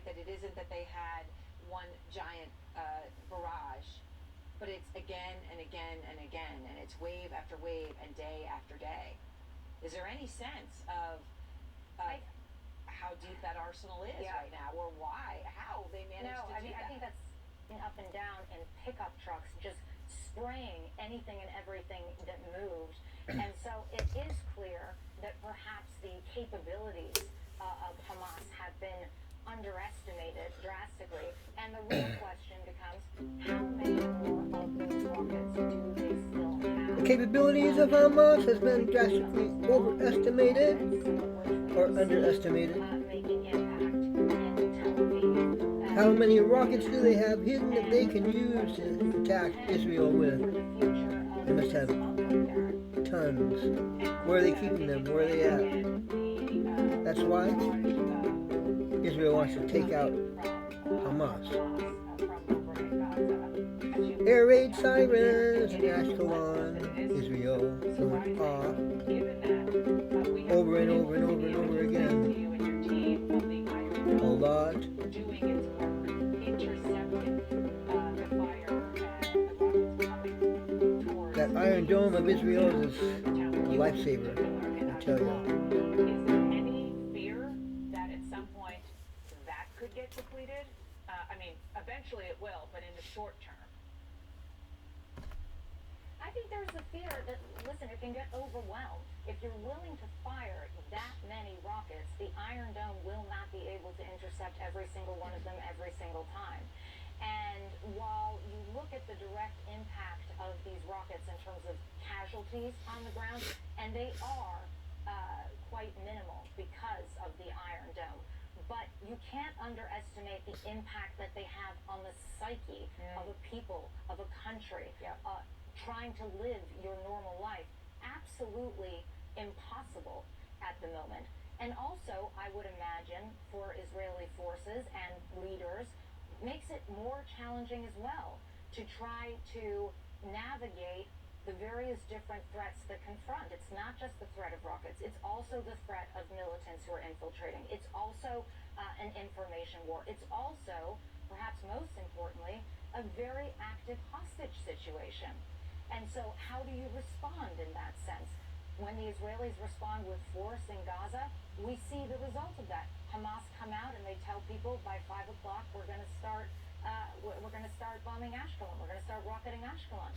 that it isn't that they had one giant barrage, but it's again and again and again, and it's wave after wave and day after day. Is there any sense of how deep that arsenal is right now, or how they managed to do that? I think that's up and down in pickup trucks, just spraying anything and everything that moved. And so it is clear that perhaps the capabilities of Hamas have been underestimated drastically. And the real question becomes, how many more of those rockets do they still have? The capabilities of Hamas has been drastically overestimated or underestimated. How many rockets do they have hidden that they can use to attack Israel with? They must have tons. Where are they keeping them? Where are they at? That's why Israel wants to take out Hamas. Air raid sirens in Ashkelon, Israel, going off over and over and over and over again. A lot. That Iron Dome of Israel is a lifesaver, I tell you. Is there any fear that at some point that could get depleted? Eventually it will, but in the short term. I think there's a fear that, listen, it can get overwhelmed. If you're willing to fire that many rockets, the Iron Dome will not be able to intercept every single one of them every single time. And while you look at the direct impact of these rockets in terms of casualties on the ground, and they are quite minimal because of the Iron Dome, but you can't underestimate the impact that they have on the psyche of a people, of a country, trying to live your normal life. Absolutely impossible at the moment. And also, I would imagine, for Israeli forces and leaders, makes it more challenging as well to try to navigate the various different threats that confront. It's not just the threat of rockets. It's also the threat of militants who are infiltrating. It's also an information war. It's also, perhaps most importantly, a very active hostage situation. And so how do you respond in that sense? When the Israelis respond with force in Gaza, we see the result of that. Hamas come out and they tell people by 5 o'clock we're going to start bombing Ashkelon. We're going to start rocketing Ashkelon.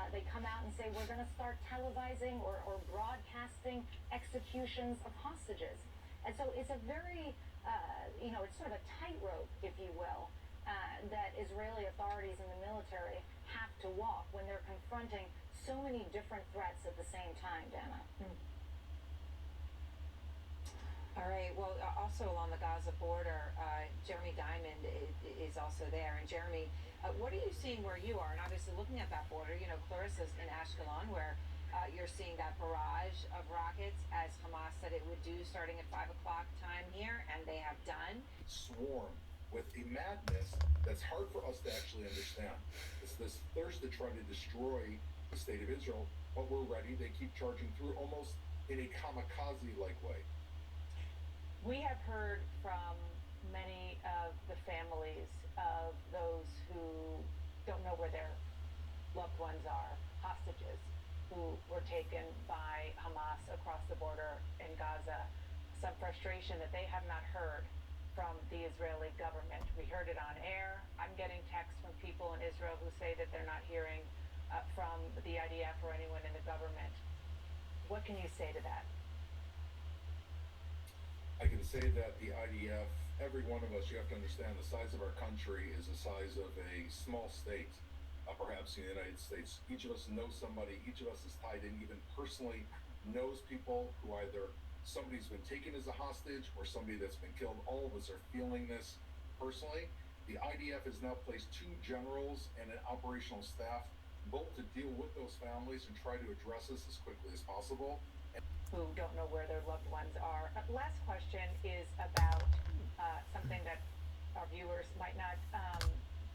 They come out and say we're going to start televising or broadcasting executions of hostages. And so it's a very, it's sort of a tightrope, if you will, that Israeli authorities and the military have to walk when they're confronting so many different threats at the same time, Dana. All right. Well, also along the Gaza border, Jeremy Diamond is also there. And Jeremy, what are you seeing where you are? And obviously looking at that border, Clarissa's in Ashkelon, where you're seeing that barrage of rockets, as Hamas said it would do, starting at 5 o'clock time here, and they have done. Swarm with a madness that's hard for us to actually understand. It's this thirst to try to destroy the state of Israel, but we're ready. They keep charging through almost in a kamikaze-like way. We have heard from many of the families of those who don't know where their loved ones are, hostages who were taken by Hamas across the border in Gaza. Some frustration that they have not heard from the Israeli government. We heard it on air. I'm getting texts from people in Israel who say that they're not hearing from the IDF or anyone in the government. What can you say to that? I can say that the IDF, every one of us, you have to understand the size of our country is the size of a small state, perhaps in the United States. Each of us knows somebody, each of us is tied in, even personally knows people who either somebody's been taken as a hostage or somebody that's been killed. All of us are feeling this personally. The IDF has now placed 2 generals and an operational staff, both to deal with those families and try to address this as quickly as possible. Who don't know where their loved ones are. Last question is about something that our viewers might not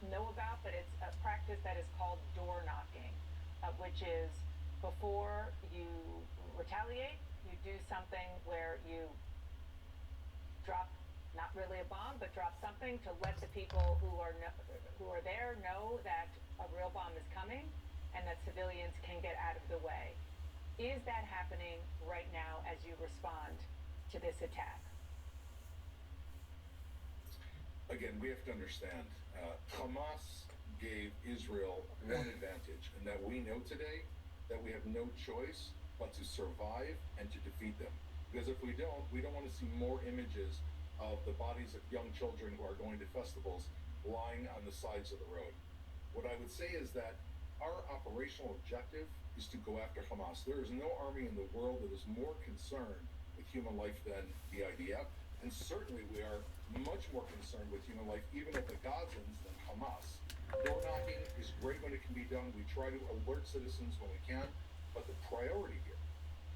know about, but it's a practice that is called door knocking, which is before you retaliate, you do something where you drop not really a bomb, but drop something to let the people who are there know that a real bomb is coming and that civilians can get out of the way. Is that happening right now as you respond to this attack? Again, we have to understand, Hamas gave Israel one advantage, and that we know today that we have no choice but to survive and to defeat them. Because if we don't want to see more images of the bodies of young children who are going to festivals lying on the sides of the road. What I would say is that our operational objective is to go after Hamas. There is no army in the world that is more concerned with human life than the IDF, and certainly we are much more concerned with human life, even of the Gazans, than Hamas. Door knocking is great when it can be done. We try to alert citizens when we can, but the priority here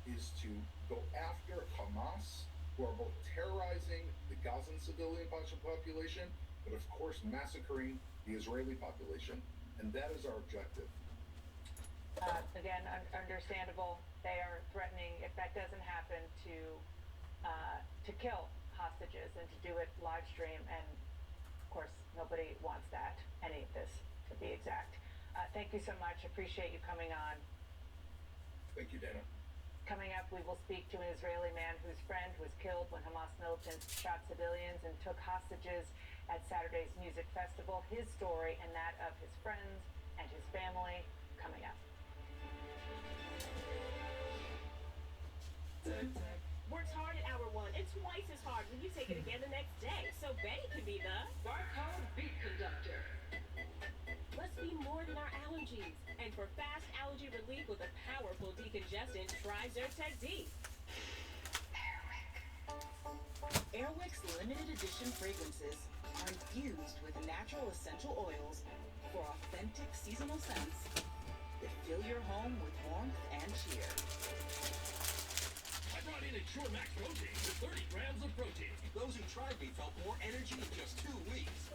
is to go after Hamas, who are both terrorizing the Gazan civilian population, but of course massacring the Israeli population, and that is our objective. Again, understandable. They are threatening, if that doesn't happen, to kill hostages and to do it live stream. And of course, nobody wants that, any of this, to be exact. Thank you so much. Appreciate you coming on. Thank you, Dana. Coming up, we will speak to an Israeli man whose friend was killed when Hamas militants shot civilians and took hostages at Saturday's music festival. His story and that of his friends and his family coming up. Works hard at hour one and twice as hard when you take it again the next day. So Betty can be the barcode beat conductor. Let's be more than our allergies. And for fast allergy relief with a powerful decongestant, try Zyrtec D. Airwick's limited edition fragrances are infused with natural essential oils for authentic seasonal scents that fill your home with warmth and cheer. I brought in Ensure Max Protein with 30 grams of protein. Those who tried me felt more energy in just 2 weeks.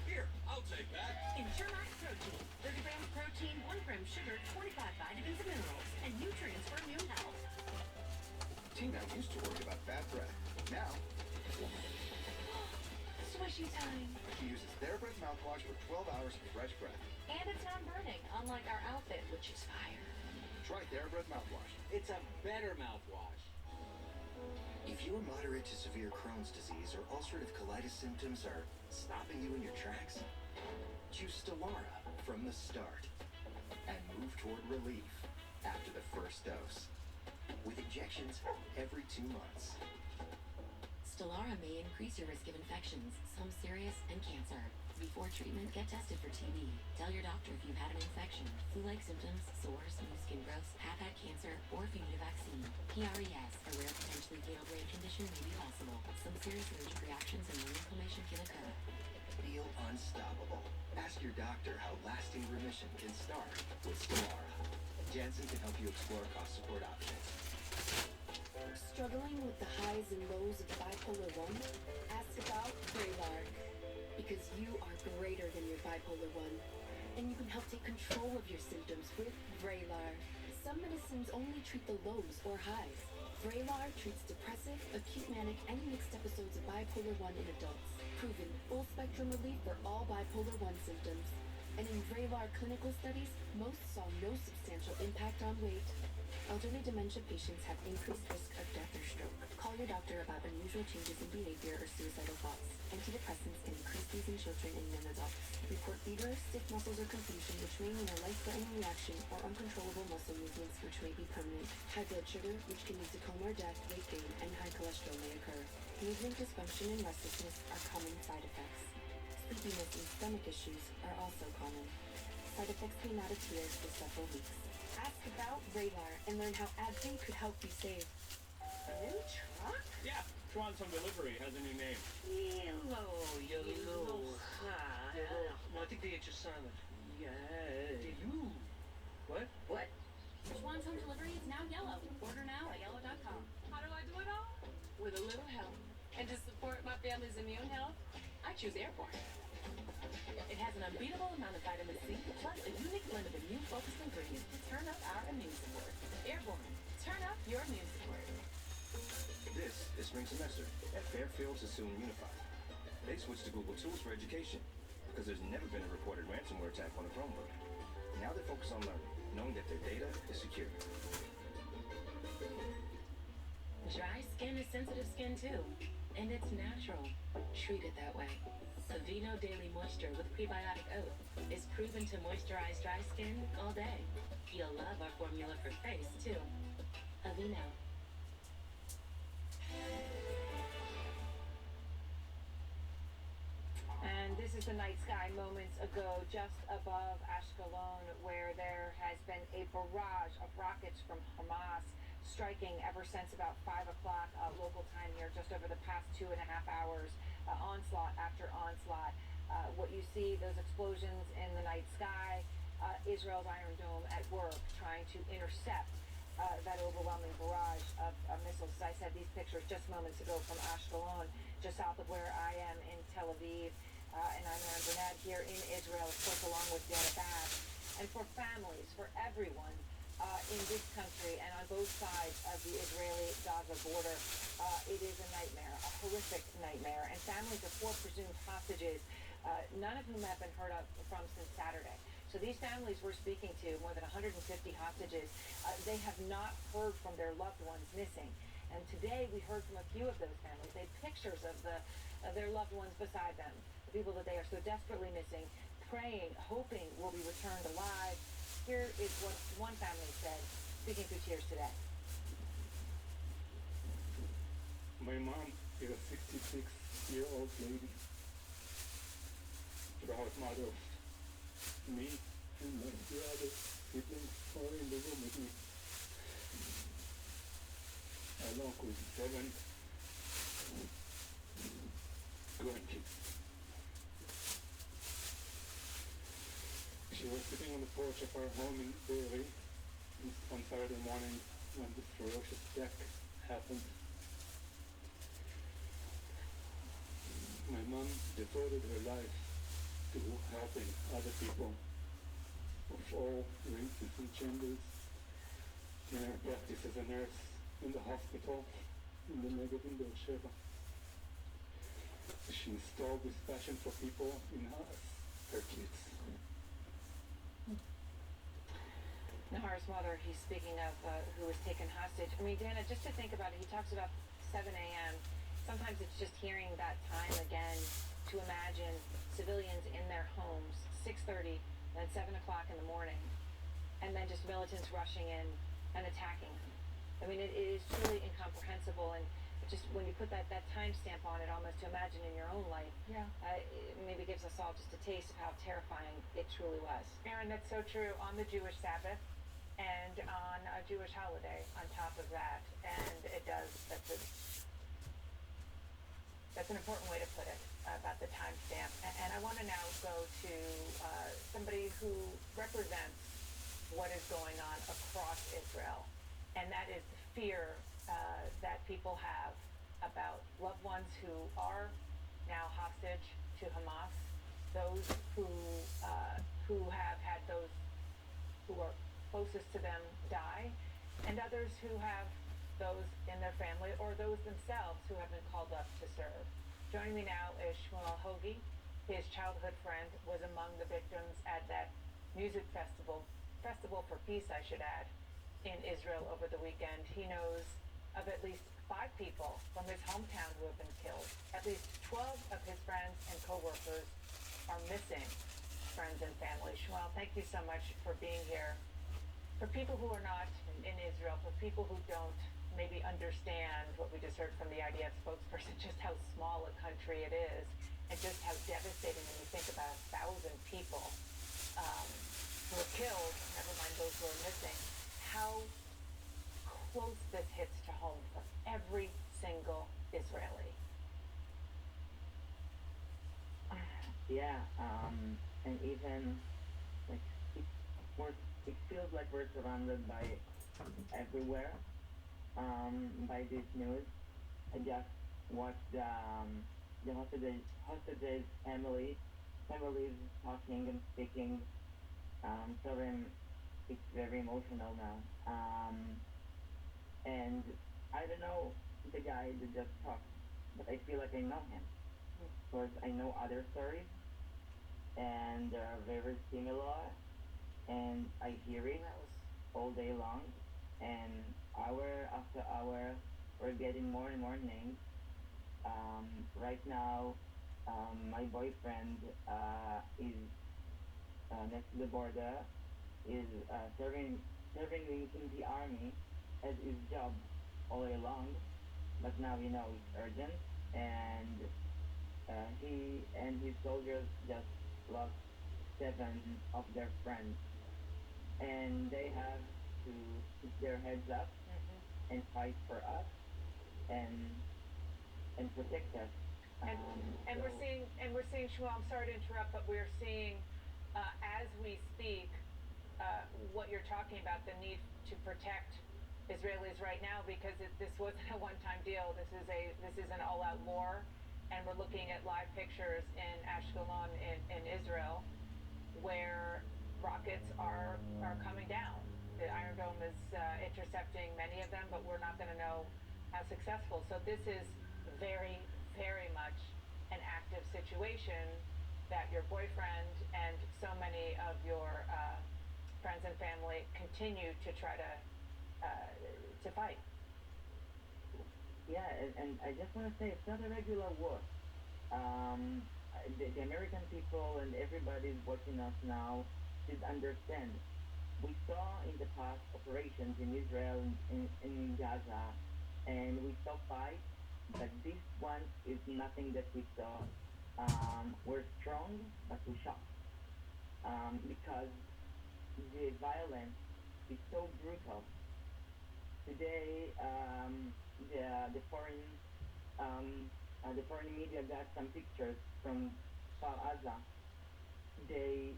Here, I'll take that. Ensure Max Protein. 30 grams protein, 1 gram sugar, 25 vitamins and minerals, and nutrients for immune health. Tina used to worry about bad breath. Now, Swishy time. she uses TheraBreath mouthwash for 12 hours of fresh breath. And it's non-burning, unlike our outfit, which is fire. Try TheraBreath mouthwash. It's a better mouthwash. If your moderate to severe Crohn's disease or ulcerative colitis symptoms are stopping you in your tracks, choose Stelara from the start and move toward relief after the first dose. With injections every 2 months. Stelara may increase your risk of infections, some serious, and cancer. Before treatment, get tested for TB. Tell your doctor if you've had an infection, flu-like symptoms, sores, new skin growths, have had cancer, or if you need a vaccine. PRES, a rare potentially fatal brain condition, may be possible. Some serious allergic reactions and lung inflammation can occur. Feel unstoppable. Ask your doctor how lasting remission can start with Stelara. Janssen can help you explore cost support options. Struggling with the highs and lows of bipolar 1? Ask about Vraylar. Because you are greater than your bipolar 1. And you can help take control of your symptoms with Vraylar. Some medicines only treat the lows or highs. Vraylar treats depressive, acute manic, and mixed episodes of bipolar 1 in adults. Proven full spectrum relief for all bipolar 1 symptoms. And in Vraylar clinical studies, most saw no substantial impact on weight. Elderly dementia patients have increased risk of death or stroke. Call your doctor about unusual changes in behavior or suicidal thoughts. Antidepressants can increase these in children and young adults. Report fever, stiff muscles or confusion, which may mean a life-threatening reaction, or uncontrollable muscle movements, which may be permanent. High blood sugar, which can lead to coma or death, weight gain, and high cholesterol may occur. Movement dysfunction and restlessness are common side effects. Sleepiness and stomach issues are also common. Side effects may not appear for several weeks. Ask about Vraylar and learn how Advent could help you save. A new truck? Yeah, Tron's Home Delivery has a new name. Yellow. No, I think they ate your salad. Yeah. What? What? Schwann's Home Delivery is now yellow. Order now at yellow.com. How do I do it all? With a little help. And to support my family's immune health, I choose Airborne. It has an unbeatable amount of vitamin C, plus a unique blend of immune-focused ingredients to turn up our immune support. Airborne. Turn up your immune support. This is spring semester at Fairfield Sassoon Unified. They switched to Google Tools for education because there's never been a reported ransomware attack on a Chromebook. Now they focus on learning, knowing that their data is secure. Dry skin is sensitive skin too, and it's natural. Treat it that way. Aveeno Daily Moisture with prebiotic oat is proven to moisturize dry skin all day. You'll love our formula for face too. Aveeno. And this is the night sky moments ago just above Ashkelon, where there has been a barrage of rockets from Hamas striking ever since about 5 o'clock local time here, just over the past 2.5 hours, onslaught after onslaught. What you see, those explosions in the night sky, Israel's Iron Dome at work trying to intercept that overwhelming barrage of missiles. As I said, these pictures just moments ago from Ashkelon, just south of where I am in Tel Aviv. And I'm Aaron Burnett here in Israel, of course, along with Dana Bass. And for families, for everyone in this country and on both sides of the Israeli-Gaza border, it is a nightmare, a horrific nightmare. And families of 4 presumed hostages, none of whom have been heard from since Saturday. So these families we're speaking to, more than 150 hostages, they have not heard from their loved ones missing. And today we heard from a few of those families. They had pictures of their loved ones beside them, the people that they are so desperately missing, praying, hoping will be returned alive. Here is what one family said, speaking through tears today. My mom is a 66-year-old lady, proud mother. Me and my 2 other siblings are in the room with me, along with 7 grandkids. She was sitting on the porch of our home in Beirut on Saturday morning when this ferocious attack happened. My mom devoted her life to helping other people of all races and genders in her practice as a nurse in the hospital in the Negev in Beer Sheva. She installed this passion for people in us, her kids. Nahar's mother, he's speaking of who was taken hostage. I mean, Dana, just to think about it, he talks about 7 a.m. Sometimes it's just hearing that time again to imagine civilians in their homes, 6:30, then 7 o'clock in the morning, and then just militants rushing in and attacking them. I mean, it is truly incomprehensible, and just when you put that timestamp on it, almost to imagine in your own life, it maybe gives us all just a taste of how terrifying it truly was. Aaron, that's so true. On the Jewish Sabbath and on a Jewish holiday on top of that, and it does, that's an important way to put it, about the timestamp. And I want to now go to somebody who represents what is going on across Israel, and that is the fear that people have about loved ones who are now hostage to Hamas, those who have had those who are closest to them die, and others who have those in their family or those themselves who have been called up to serve. Joining me now is Shmuel Hoagie. His childhood friend was among the victims at that music festival for peace, I should add, in Israel over the weekend. He knows of at least 5 people from his hometown who have been killed. At least 12 of his friends and co-workers are missing, friends and family. Shmuel, thank you so much for being here. For people who are not in Israel, for people who don't maybe understand what we just heard from the IDF spokesperson, just how small a country it is, and just how devastating when you think about 1,000 people who are killed, never mind those who are missing, how close this hits to home for every single Israeli. And even like it feels like we're surrounded by everywhere by this news. I just watched the hostages families talking and speaking. So it's very emotional now. And I don't know the guy that just talked, but I feel like I know him. because I know other stories, and they're very similar, and I hear it all day long, and hour after hour, we're getting more and more names. Right now, my boyfriend is next to the border, is serving in the army as his job all year long, but now it's urgent, and he and his soldiers just lost 7 of their friends, and they have to keep their heads up and fight for us and protect us. And we're seeing, Shmuel, I'm sorry to interrupt, but we're seeing, as we speak, what you're talking about, the need to protect Israelis right now, because this wasn't a one-time deal. This is an all-out war, and we're looking at live pictures in Ashkelon in Israel, where rockets are coming down. The Iron Dome is intercepting many of them, but we're not going to know how successful. So this is very, very much an active situation that your boyfriend and so many of your friends and family continue to try to fight. Yeah, and I just want to say it's not a regular war. The American people and everybody watching us now should understand. We saw in the past operations in Israel and in Gaza, and we saw fights, but this one is nothing that we saw. We're strong, but we're shocked, because the violence is so brutal. Today, the foreign media got some pictures from Gaza. They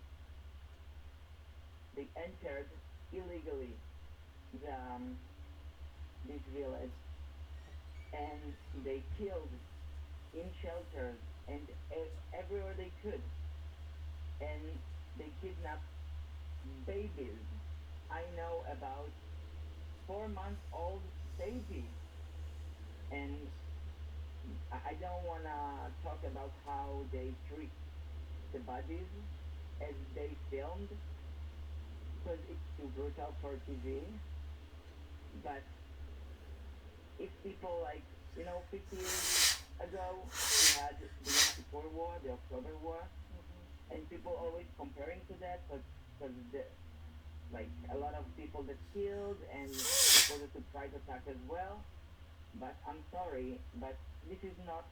entered illegally this village, and they killed in shelters and everywhere they could, and they kidnapped babies. I know about 4-month-old baby, and I don't want to talk about how they treat the bodies as they filmed, because it's too brutal for TV. But if people 50 years ago, we had the Yom Kippur War, the October War, and people always comparing to that, because a lot of people that killed and people that surprise attack as well. But I'm sorry, but this is not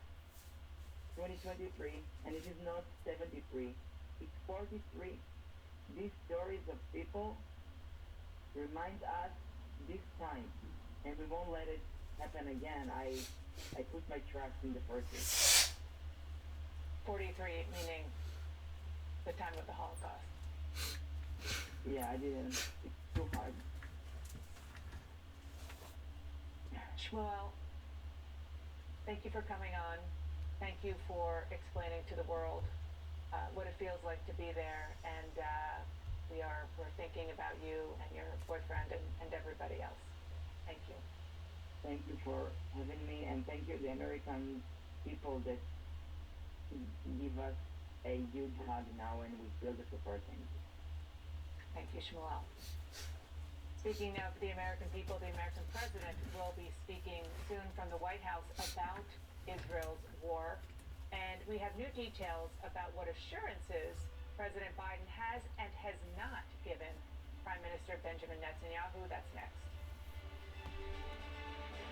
2023, and it is not 73. It's 43. These stories of people remind us this time, and we won't let it happen again. I put my trust in the forces. 43 meaning the time of the Holocaust. Yeah, I didn't. It's too hard. Shmuel, thank you for coming on. Thank you for explaining to the world what it feels like to be there, and we're thinking about you and your boyfriend and everybody else. Thank you. Thank you for having me, and thank you the American people that give us a huge hug now, and we feel the supporting. Thank you, Shmuel. Speaking of the American people, the American president will be speaking soon from the White House about Israel's war. And we have new details about what assurances President Biden has and has not given Prime Minister Benjamin Netanyahu. That's next.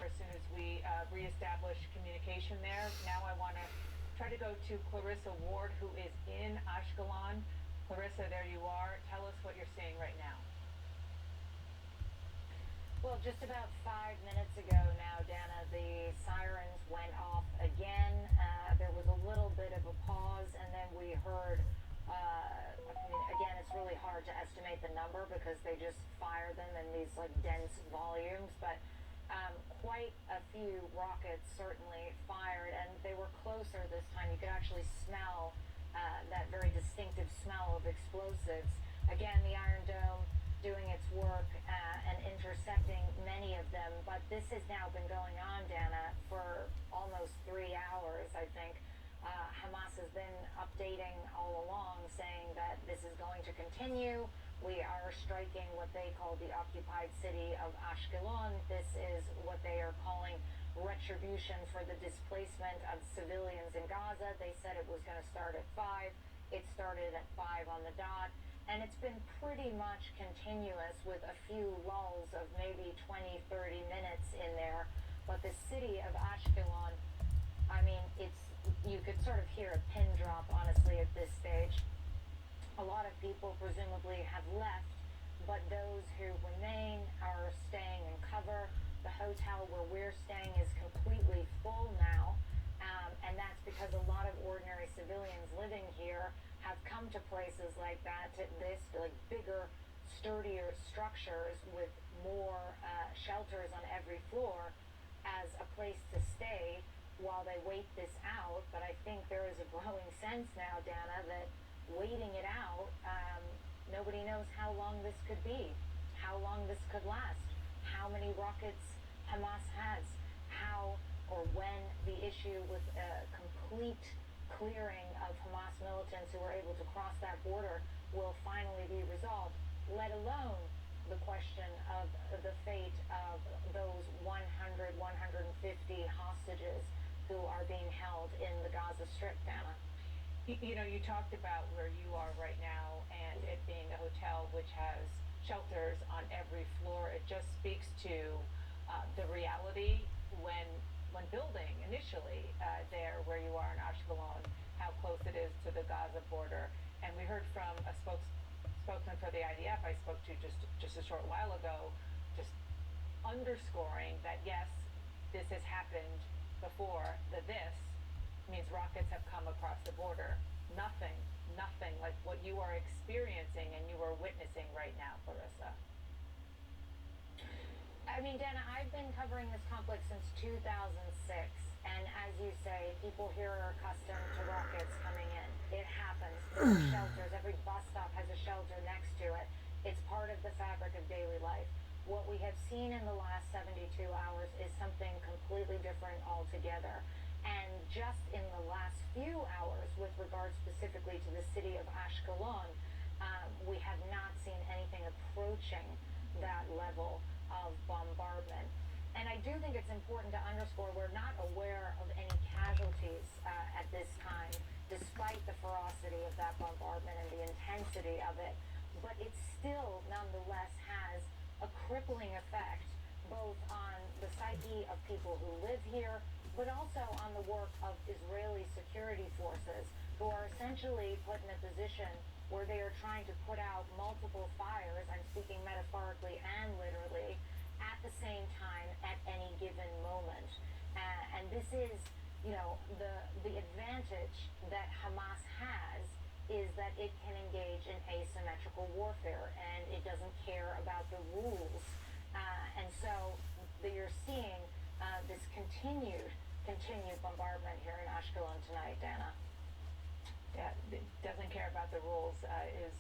As soon as we reestablish communication there, now I want to try to go to Clarissa Ward, who is in Ashkelon. Clarissa, there you are. Tell us what you're seeing right now. Well, just about 5 minutes ago now, Dana, the sirens went off again. There was a little bit of a pause, and then we heard, again, it's really hard to estimate the number because they just fire them in these dense volumes, but quite a few rockets certainly fired, and they were closer this time. You could actually smell that very distinctive smell of explosives. Again, the Iron Dome doing its work and intercepting many of them, but this has now been going on, Dana, for almost 3 hours, I think. Hamas has been updating all along, saying that this is going to continue. We are striking what they call the occupied city of Ashkelon. This is what they are calling retribution for the displacement of civilians in Gaza. They said it was going to start at 5. It started at 5 on the dot. And it's been pretty much continuous with a few lulls of maybe 20, 30 minutes in there. But the city of Ashkelon, I mean, you could sort of hear a pin drop, honestly, at this stage. A lot of people presumably have left, but those who remain are staying in cover. The hotel where we're staying is completely full now, and that's because a lot of ordinary civilians living here have come to places like that, like bigger, sturdier structures with more shelters on every floor as a place to stay while they wait this out. But I think there is a growing sense now, Dana, that waiting it out, nobody knows how long this could be, how long this could last, how many rockets Hamas has, how or when the issue with a complete clearing of Hamas militants who were able to cross that border will finally be resolved, let alone the question of the fate of those 100, 150 hostages who are being held in the Gaza Strip, Dana. You know, you talked about where you are right now and it being a hotel which has shelters on every floor. It just speaks to the reality when building initially there where you are in Ashkelon, how close it is to the Gaza border. And we heard from a spokesman for the IDF I spoke to just a short while ago, just underscoring that yes, this has happened before, this means rockets have come across the border. Nothing like what you are experiencing and you are witnessing right now, Clarissa. I mean, Dana, I've been covering this conflict since 2006, and as you say, people here are accustomed to rockets coming in. It happens. There are shelters. Every bus stop has a shelter next to it. It's part of the fabric of daily life. What we have seen in the last 72 hours is something completely different altogether. And just in the last few hours, with regard specifically to the city of Ashkelon, we have not seen anything approaching that level of bombardment. And I do think it's important to underscore we're not aware of any casualties at this time, despite the ferocity of that bombardment and the intensity of it. But it still, nonetheless, has a crippling effect both on the psyche of people who live here, but also on the work of Israeli security forces, who are essentially put in a position where they are trying to put out multiple fires, I'm speaking metaphorically and literally, at the same time at any given moment. And this is, you know, the advantage that Hamas has is that it can engage in asymmetrical warfare, and it doesn't care about the rules. And so you're seeing this continued bombardment here in Ashkelon tonight, Dana. Yeah, it doesn't care about the rules is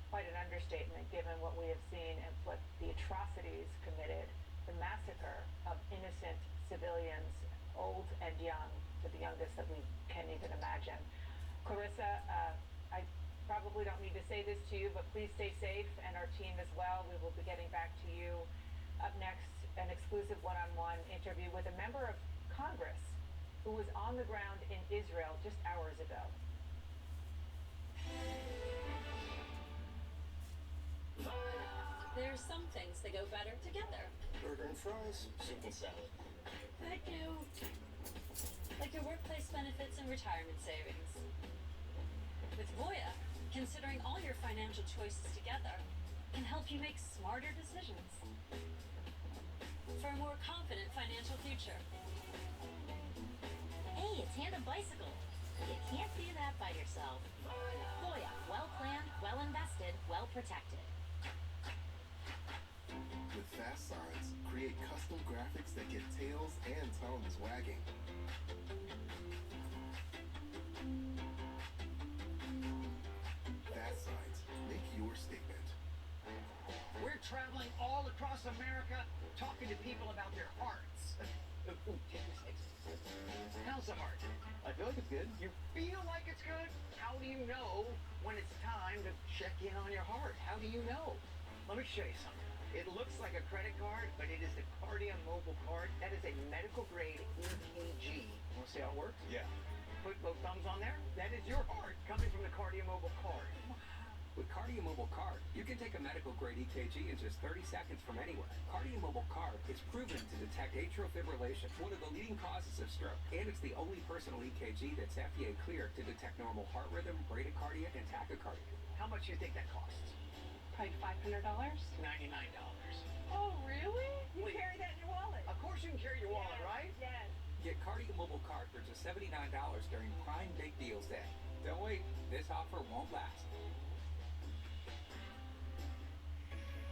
quite an understatement given what we have seen and what the atrocities committed, the massacre of innocent civilians, old and young, to the youngest that we can't even imagine. Clarissa, I probably don't need to say this to you, but please stay safe, and our team as well. We will be getting back to you. Up next, an exclusive one-on-one interview with a member of Congress who was on the ground in Israel just hours ago. There are some things that go better together. Burger and fries, soup and salad. Thank you. Like your workplace benefits and retirement savings. With Voya, considering all your financial choices together can help you make smarter decisions for a more confident financial future. Hey, it's Hannah Bicycle. You can't do that by yourself. Voya, well planned, well invested, well protected. With Fast Signs, create custom graphics that get tails and tongues wagging. Fast Signs, make your statement. We're traveling all across America, talking to people about their hearts. How's the heart? I feel like it's good. You feel like it's good? How do you know when it's time to check in on your heart? How do you know? Let me show you something. It looks like a credit card, but it is the Cardia Mobile card. That is a medical grade EKG. Want to see how it works? Yeah. Put both thumbs on there. That is your heart coming from the Cardia Mobile card. With Cardia Mobile Card, you can take a medical grade EKG in just 30 seconds from anywhere. Cardia Mobile Card is proven to detect atrial fibrillation, one of the leading causes of stroke, and it's the only personal EKG that's FDA cleared to detect normal heart rhythm, bradycardia, and tachycardia. How much do you think that costs? Probably $500? $99. Oh, really? You carry that in your wallet? Of course you can carry your wallet, right? Yes. Get Cardia Mobile Card for just $79 during Prime Big Deals Day. Don't wait, this offer won't last.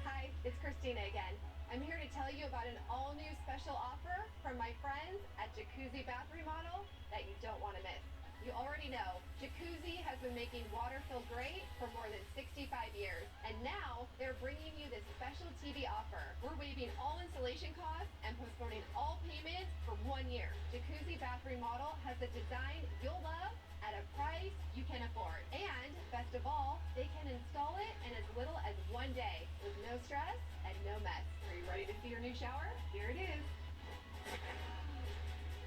Hi, it's Christina again. I'm here to tell you about an all-new special offer from my friends at Jacuzzi Bath Remodel that you don't want to miss. You already know, Jacuzzi has been making water feel great for more than 65 years, and now they're bringing you this special TV offer. We're waiving all installation costs and postponing all payments for 1 year. Jacuzzi Bath Remodel has a design you'll love at a price you can afford. And, best of all, they can install it in as little as 1 day with no stress and no mess. Are you ready to see your new shower? Here it is.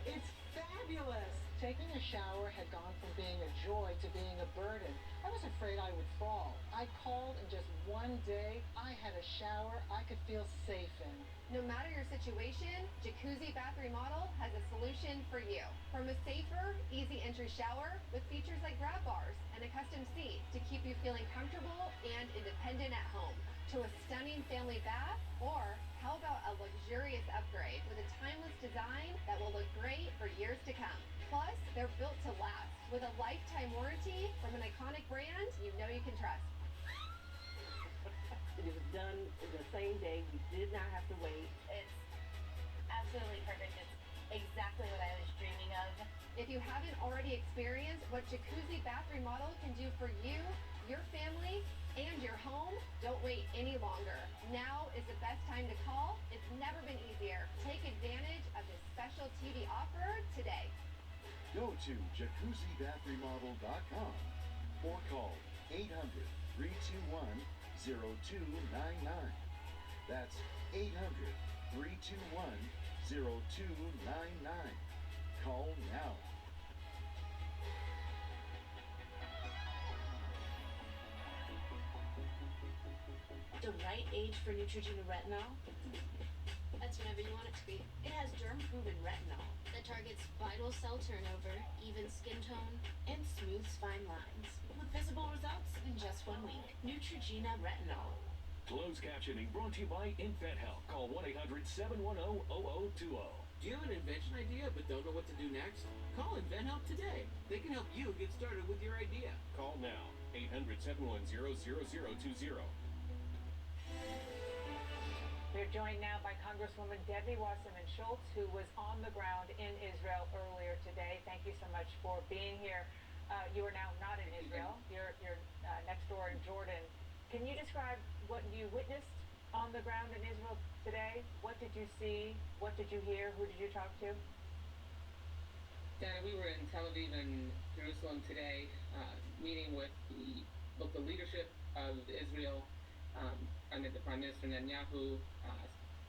It's fabulous! Taking a shower had gone from being a joy to being a burden. I was afraid I would fall. I called, and just 1 day, I had a shower I could feel safe in. No matter your situation, Jacuzzi Bath Remodel has a solution for you. From a safer, easy entry shower with features like grab bars and a custom seat to keep you feeling comfortable and independent at home, to a stunning family bath, or how about a luxurious upgrade with a timeless design that will look great for years to come. Plus, they're built to last with a lifetime warranty from an iconic brand you know you can trust. It was done the same day. We did not have to wait. It's absolutely perfect. It's exactly what I was dreaming of. If you haven't already experienced what Jacuzzi Bath Remodel can do for you, your family, and your home, don't wait any longer. Now is the best time to call. It's never been easier. Take advantage of this special TV offer today. Go to jacuzzibathremodel.com or call 800-321-0299. That's 800-321-0299. Call now. The right age for Neutrogena retinol? That's whenever you want it to be. It has germ-proven retinol That targets vital cell turnover, even skin tone. and smooths fine lines with visible results in just 1 week. Neutrogena retinol. Closed captioning brought to you by InventHelp. Call 1-800-710-0020. Do you have an invention idea but don't know what to do next? Call InventHelp today. They can help you get started with your idea. Call now. 800-710-0020. We're joined now by Congresswoman Debbie Wasserman Schultz, who was on the ground in Israel earlier today. Thank you so much for being here. You are now not in Israel. You're next door in Jordan. Can you describe what you witnessed on the ground in Israel today? What did you see? What did you hear? Who did you talk to? Dana, we were in Tel Aviv and Jerusalem today, meeting with the local leadership of Israel, the Prime Minister Netanyahu,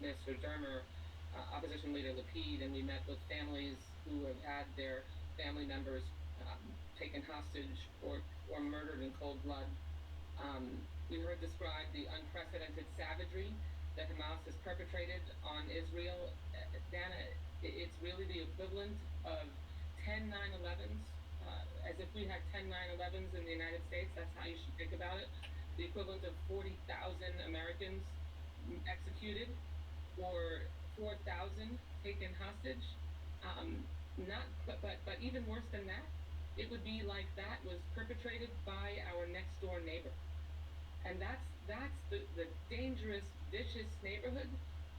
Minister Dermer, Opposition Leader Lapid, and we met with families who have had their family members taken hostage or murdered in cold blood. We heard described the unprecedented savagery that Hamas has perpetrated on Israel. Dana, it's really the equivalent of 10 9/11s, as if we had 10 9/11s in the United States. That's how you should think about it. The equivalent of 40,000 Americans executed, or 4,000 taken hostage. But even worse than that, it would be like that was perpetrated by our next door neighbor. And that's the dangerous, vicious neighborhood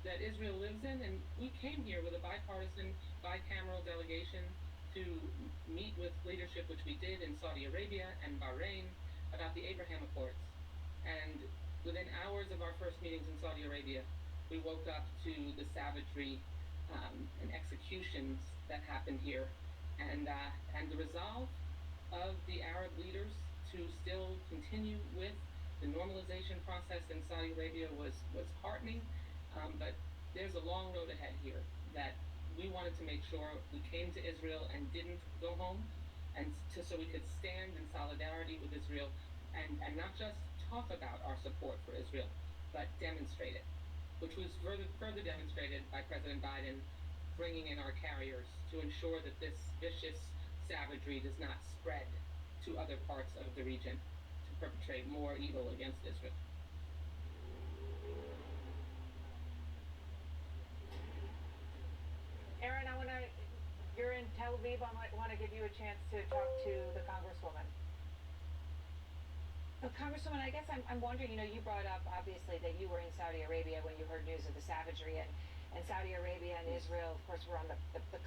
that Israel lives in. And we came here with a bipartisan, bicameral delegation to meet with leadership, which we did in Saudi Arabia and Bahrain, about the Abraham Accords. And within hours of our first meetings in Saudi Arabia, we woke up to the savagery and executions that happened here And the resolve of the Arab leaders to still continue with the normalization process in Saudi Arabia was heartening, but there's a long road ahead here that we wanted to make sure we came to Israel and didn't go home, and so we could stand in solidarity with Israel and not just talk about our support for Israel, but demonstrate it, which was further demonstrated by President Biden bringing in our carriers to ensure that this vicious savagery does not spread to other parts of the region to perpetrate more evil against Israel. Aaron, you're in Tel Aviv. I want to give you a chance to talk to the Congresswoman. So, Congresswoman, I guess I'm wondering, you brought up, obviously, that you were in Saudi Arabia when you heard news of the savagery, and Saudi Arabia and Israel, of course, were on the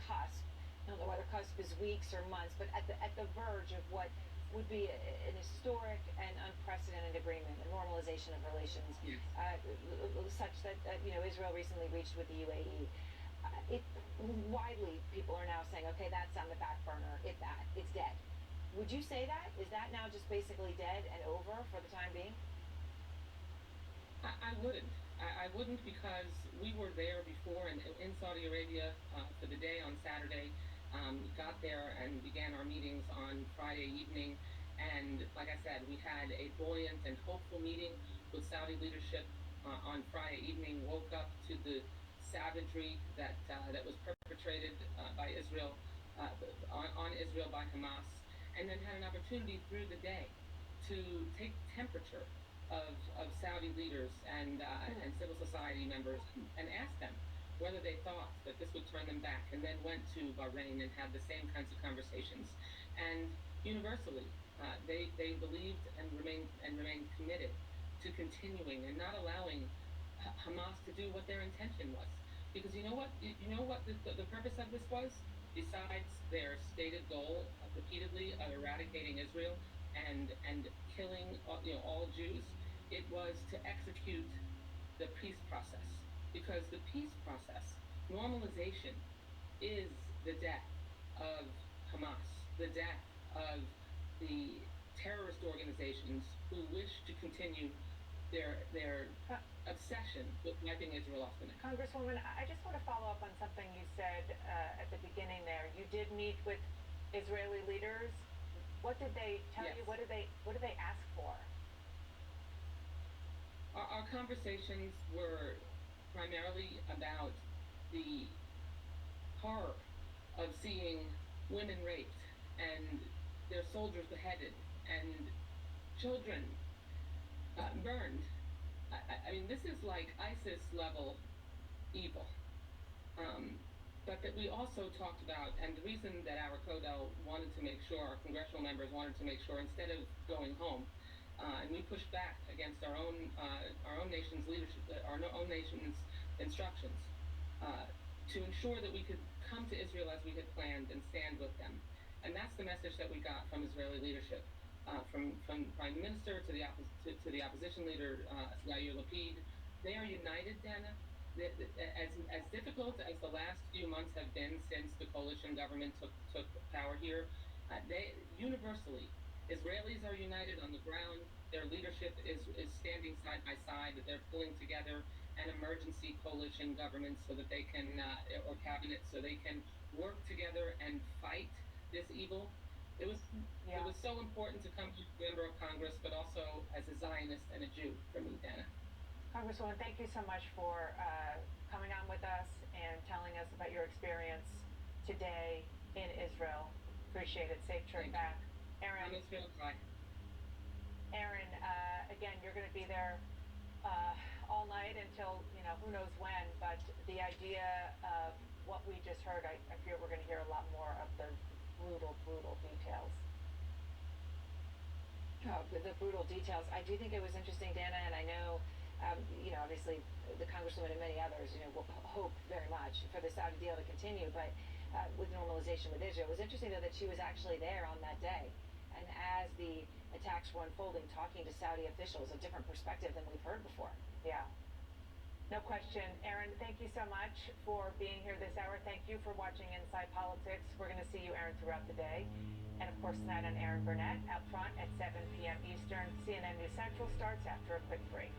cusp. I don't know whether cusp is weeks or months, but at the verge of what would be an historic and unprecedented agreement, a normalization of relations, such that Israel recently reached with the UAE. Widely, people are now saying, okay, that's on the back burner. It's dead. Would you say that? Is that now just basically dead and over for the time being? I wouldn't. I wouldn't, because we were there before in Saudi Arabia for the day on Saturday. Got there and began our meetings on Friday evening. And like I said, we had a buoyant and hopeful meeting with Saudi leadership on Friday evening. Woke up to the savagery that was perpetrated by Israel on Israel by Hamas, and then had an opportunity through the day to take temperature of Saudi leaders and civil society members and ask them whether they thought that this would turn them back, and then went to Bahrain and had the same kinds of conversations. And universally, they believed and remained committed to continuing and not allowing Hamas to do what their intention was. Because you know what the purpose of this was? Besides their stated goal repeatedly of eradicating Israel and killing all Jews, it was to execute the peace process. Because the peace process, normalization, is the death of Hamas, the death of the terrorist organizations who wish to continue their obsession with wiping Israel off the map. Congresswoman, I just want to follow up on something you said at the beginning there. You did meet with Israeli leaders. What did they tell you? What did they ask for? Our conversations were primarily about the horror of seeing women raped and their soldiers beheaded and children burned. I mean, this is like ISIS level evil. But that we also talked about, and the reason that our CODEL wanted to make sure, our congressional members wanted to make sure, instead of going home, and we pushed back against our own nation's leadership, our own nation's instructions, to ensure that we could come to Israel as we had planned and stand with them. And that's the message that we got from Israeli leadership, from Prime Minister to the opposition leader, Yair Lapid. They are united, Dana. As difficult as the last few months have been since the coalition government took power here, they universally, Israelis are united on the ground. Their leadership is standing side by side. That they're pulling together an emergency coalition government so that they can, or cabinet, so they can work together and fight this evil. It was so important to come to a member of Congress, but also as a Zionist and a Jew for me, Dana. Congresswoman, thank you so much for coming on with us and telling us about your experience today in Israel. Appreciate it. Safe trip back. Aaron, again, you're going to be there all night until, who knows when, but the idea of what we just heard, I fear we're going to hear a lot more of the brutal details. The brutal details. I do think it was interesting, Dana, and I know obviously the Congresswoman and many others, will hope very much for the Saudi deal to continue, but with normalization with Israel. It was interesting, though, that she was actually there on that day. And as the attacks were unfolding, talking to Saudi officials, a different perspective than we've heard before. Yeah. No question. Aaron, thank you so much for being here this hour. Thank you for watching Inside Politics. We're going to see you, Aaron, throughout the day. And of course, tonight on Aaron Burnett, out front at 7 p.m. Eastern. CNN News Central starts after a quick break.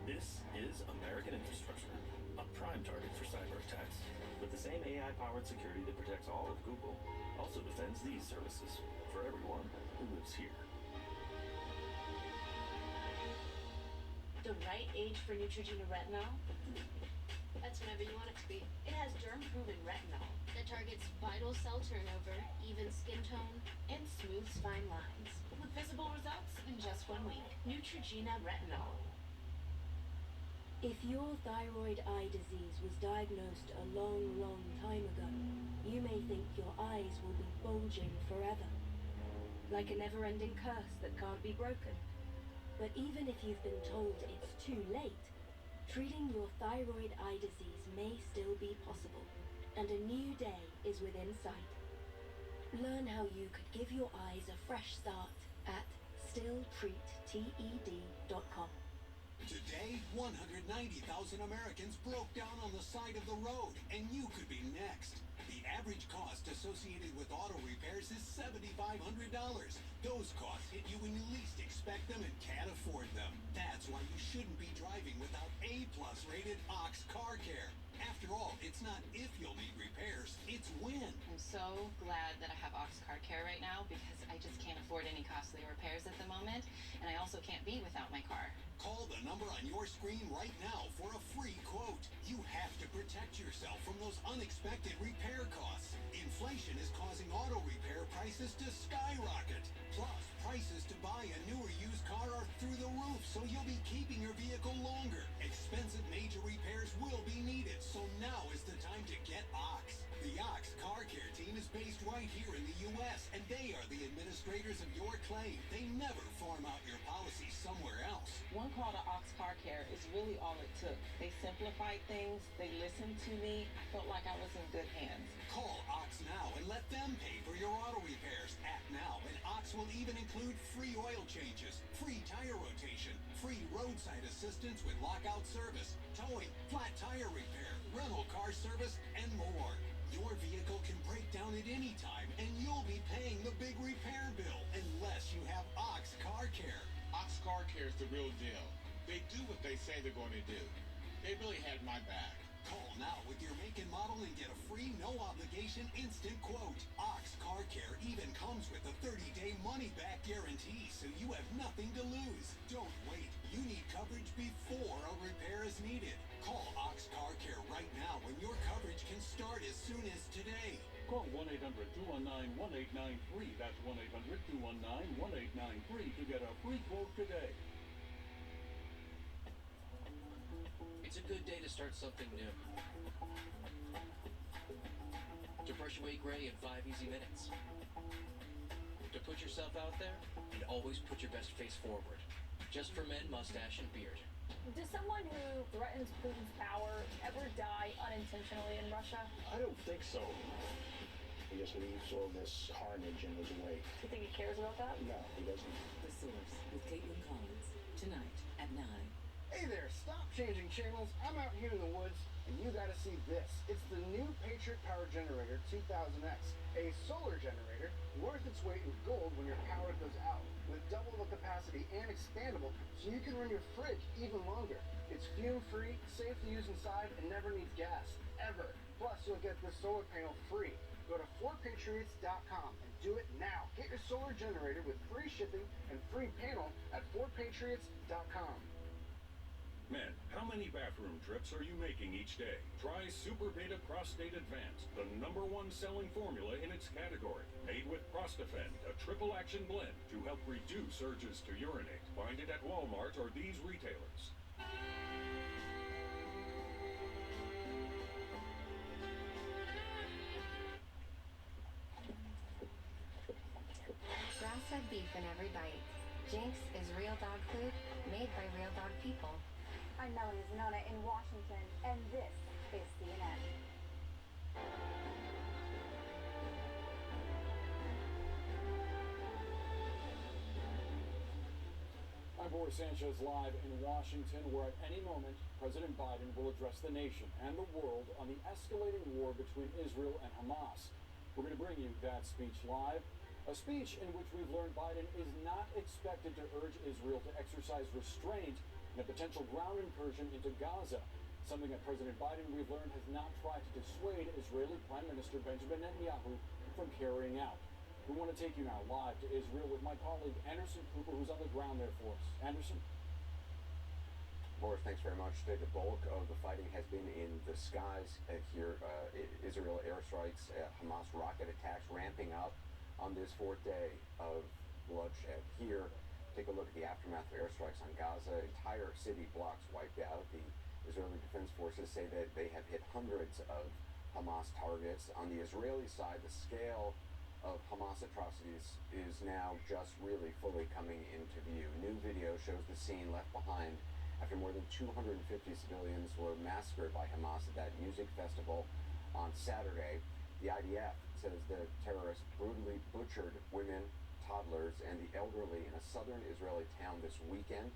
This is American infrastructure, a prime target for cyber attacks. With the same AI-powered security that protects all of Google, also defends these services for everyone who lives here. The right age for Neutrogena retinol? That's whenever you want it to be. It has germ-proven retinol that targets vital cell turnover, even skin tone, and smooths fine lines. With visible results in just 1 week. Neutrogena retinol. If your thyroid eye disease was diagnosed a long, long time ago, you may think your eyes will be bulging forever. Like a never-ending curse that can't be broken. But even if you've been told it's too late, treating your thyroid eye disease may still be possible, and a new day is within sight. Learn how you could give your eyes a fresh start at stilltreatted.com. Today, 190,000 Americans broke down on the side of the road, and you could be next. The average cost associated with auto repairs is $7,500. Those costs hit you when you least expect them and can't afford them. That's why you shouldn't be driving without A-plus rated Ox Car Care. After all, it's not if you'll need repairs, it's when. I'm so glad that I have Ox Car Care right now because I just can't afford any costly repairs at the moment, and I also can't be without my car. Call the number on your screen right now for a free quote. You have to protect yourself from those unexpected repair costs. Inflation is causing auto repair prices to skyrocket. Plus, prices to buy a new or used car are through the roof, so you'll be keeping your vehicle longer. Expensive major repairs will be needed, so now is the time to get Ox. The Ox Car Care team is based right here in the U.S., and they are the administrators of your claim. They never farm out your policy somewhere else. One call to Ox Car Care is really all it took. They simplified things, they listened to me, I felt like I was in good hands. Call Ox now and let them pay for your auto repairs. Act now, and Ox will even include free oil changes, free tire rotation, free roadside assistance with lockout service, towing, flat tire repair, rental car service, and more. Your vehicle can break down at any time, and you'll be paying the big repair bill unless you have Ox Car Care. Ox Car Care is the real deal. They do what they say they're going to do. They really had my back. Call now with your make and model and get a free, no-obligation instant quote. Ox Car Care even comes with a 30-day money-back guarantee, so you have nothing to lose. Don't wait. You need coverage before a repair is needed. Call Ox Car Care right now when your coverage can start as soon as today. Call 1-800-219-1893. That's 1-800-219-1893 to get a free quote today. It's a good day to start something new. To brush away gray in 5 easy minutes. To put yourself out there and always put your best face forward. Just for men, mustache, and beard. Does someone who threatens Putin's power ever die unintentionally in Russia? I don't think so. He just leaves all this carnage in his wake. Do you think he cares about that? No, he doesn't. The Source with Caitlin Collins. Tonight at 9. Hey there, stop changing channels. I'm out here in the woods, and you gotta see this. It's the new Patriot Power Generator 2000X, a solar generator worth its weight in gold when your power goes out, with double the capacity and expandable, so you can run your fridge even longer. It's fume-free, safe to use inside, and never needs gas, ever. Plus, you'll get this solar panel free. Go to 4patriots.com and do it now. Get your solar generator with free shipping and free panel at 4patriots.com. Men, how many bathroom trips are you making each day? Try Super Beta Prostate Advance, the #1 selling formula in its category. Made with Prostafend, a triple action blend to help reduce urges to urinate. Find it at Walmart or these retailers. Grass-fed beef in every bite. Jinx is real dog food made by real dog people. I'm Melanie Zanona in Washington, and this is CNN. I'm Boris Sanchez live in Washington, where at any moment, President Biden will address the nation and the world on the escalating war between Israel and Hamas. We're going to bring you that speech live, a speech in which we've learned Biden is not expected to urge Israel to exercise restraint in a potential ground incursion into Gaza, something that President Biden, we've learned, has not tried to dissuade Israeli Prime Minister Benjamin Netanyahu from carrying out. We want to take you now live to Israel with my colleague Anderson Cooper, who's on the ground there for us. Anderson? Boris, thanks very much. Today, the bulk of the fighting has been in the skies here. Israel airstrikes, Hamas rocket attacks ramping up on this fourth day of bloodshed. Here, take a look at the aftermath of airstrikes on Gaza. Entire city blocks wiped out. The Israeli Defense Forces say that they have hit hundreds of Hamas targets. On the Israeli side, the scale of Hamas atrocities is now just really fully coming into view. New video shows the scene left behind after more than 250 civilians were massacred by Hamas at that music festival on Saturday. The IDF says the terrorists brutally butchered women, toddlers, and the elderly in a southern Israeli town this weekend.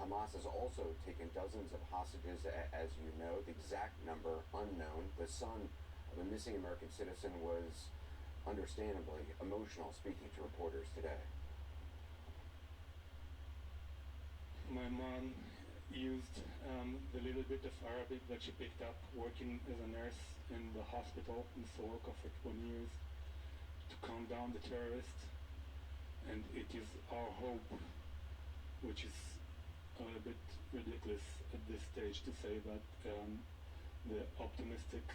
Hamas has also taken dozens of hostages, as you know, the exact number unknown. The son of a missing American citizen was understandably emotional speaking to reporters today. My mom used the little bit of Arabic that she picked up working as a nurse in the hospital in Soroka for 20 years to calm down the terrorists. And it is our hope, which is a little bit ridiculous at this stage to say that the optimistic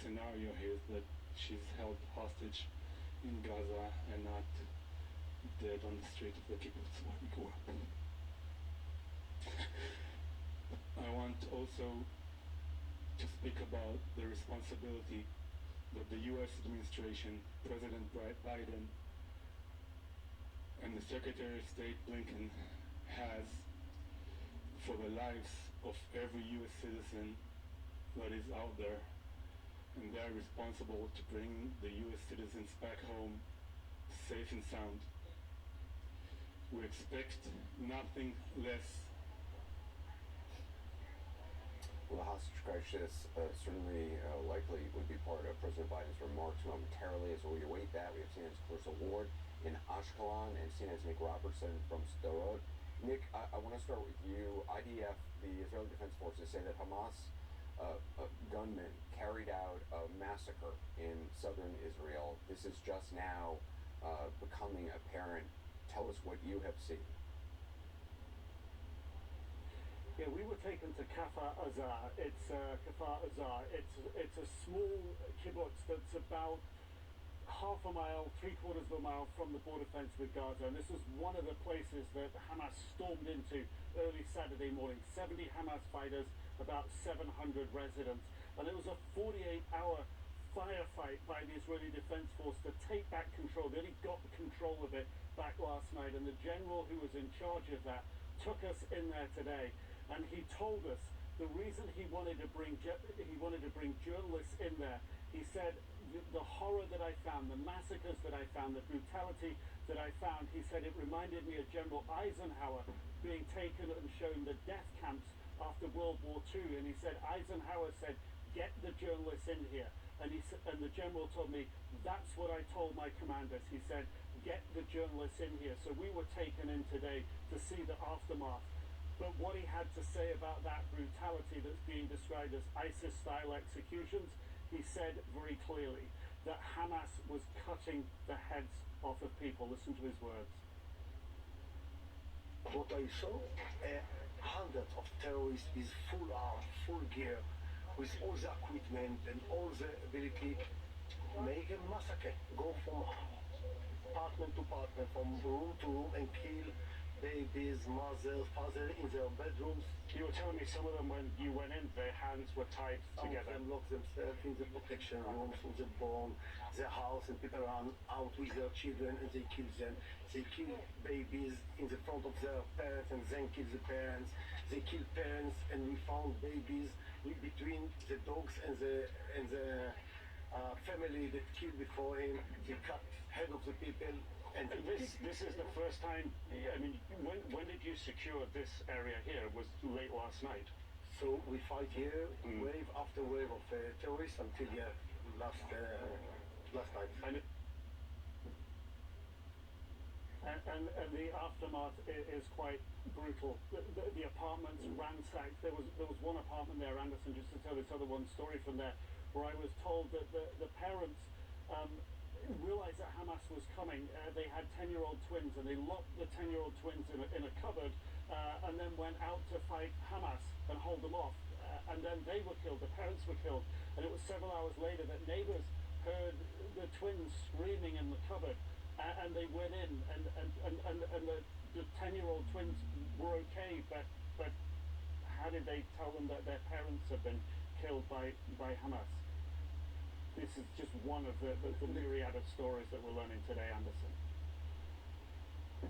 scenario here is that she's held hostage in Gaza and not dead on the street of the Kibbutz where we grew up. I want also to speak about the responsibility that the U.S. administration, President Biden, and the Secretary of State Blinken has for the lives of every U.S. citizen that is out there. And they're responsible to bring the U.S. citizens back home safe and sound. We expect nothing less. Well, the hostage crisis certainly likely would be part of President Biden's remarks momentarily. As we await that, we have CNN's Clarissa Ward in Ashkelon and CNN's Nick Robertson from Sderot. Nick, I want to start with you. IDF, the Israeli Defense Forces, say that Hamas gunmen carried out a massacre in southern Israel. This is just now becoming apparent. Tell us what you have seen. Yeah, we were taken to Kfar Azar. It's a small kibbutz that's about half a mile, 3/4 of a mile from the border fence with Gaza. And this was one of the places that Hamas stormed into early Saturday morning. 70 Hamas fighters, about 700 residents. And it was a 48-hour firefight by the Israeli Defense Force to take back control. They only got control of it back last night. And the general who was in charge of that took us in there today. And he told us the reason he wanted to bring journalists in there. He said, the horror that I found, the massacres that I found, the brutality that I found, he said it reminded me of General Eisenhower being taken and shown the death camps after World War II. And he said, Eisenhower said, get the journalists in here. And the general told me, that's what I told my commanders. He said, get the journalists in here. So we were taken in today to see the aftermath. But what he had to say about that brutality that's being described as ISIS-style executions, he said very clearly that Hamas was cutting the heads off of people. Listen to his words. What I saw, hundreds of terrorists with full arm, full gear, with all the equipment and all the ability, make a massacre, go from apartment to apartment, from room to room, and kill babies, mothers, fathers in their bedrooms. You were telling me some of them, when you went in, their hands were tied together. Some of them lock themselves in the protection rooms, with the bomb, the house, and people run out with their children and they kill them. They kill babies in the front of their parents and then kill the parents. They kill parents, and we found babies between the dogs and the family that killed before him. They cut head of the people And this is the first time. I mean, when did you secure this area here? It was late last night. So we fight here, wave after wave of terrorists until last night. And the aftermath is quite brutal. The apartments ransacked. There was one apartment there, Anderson, just to tell this other one story from there, where I was told that the parents realized that Hamas was coming. They had 10-year-old twins, and they locked the 10-year-old twins in a cupboard, and then went out to fight Hamas and hold them off. And then they were killed. The parents were killed. And it was several hours later that neighbors heard the twins screaming in the cupboard. And they went in, and the 10-year-old twins were okay, but how did they tell them that their parents had been killed by Hamas? This is just one of the myriad of stories that we're learning today, Anderson.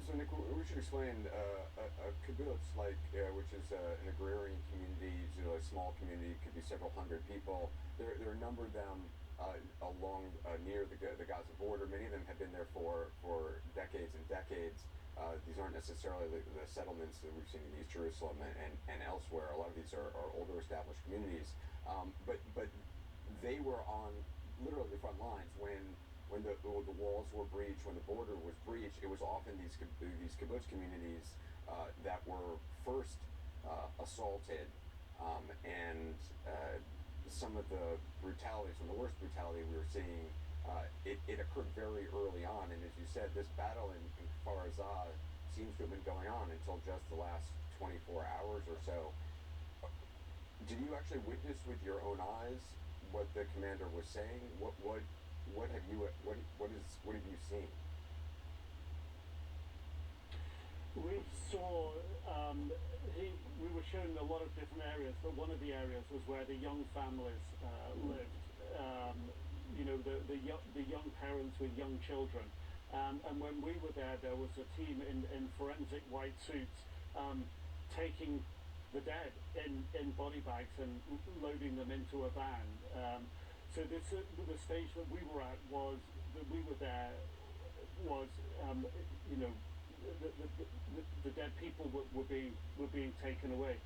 So Nick, we should explain a kibbutz, which is an agrarian community, a small community, could be several hundred people. There are a number of them along near the Gaza border. Many of them have been there for decades and decades. These aren't necessarily the settlements that we've seen in East Jerusalem and elsewhere. A lot of these are older established communities. But they were on literally the front lines when the walls were breached, when the border was breached. It was often these kibbutz communities that were first assaulted, and some of the brutality, some of the worst brutality we were seeing, it occurred very early on. And as you said, this battle in Kfar Aza seems to have been going on until just the last 24 hours or so. Did you actually witness with your own eyes what the commander was saying? What have you seen? We saw, we were shown a lot of different areas, but one of the areas was where the young families lived. The young parents with young children. And when we were there was a team in forensic white suits taking the dead in body bags and loading them into a van. So the stage that we were at was that we were there was the dead people were being taken away.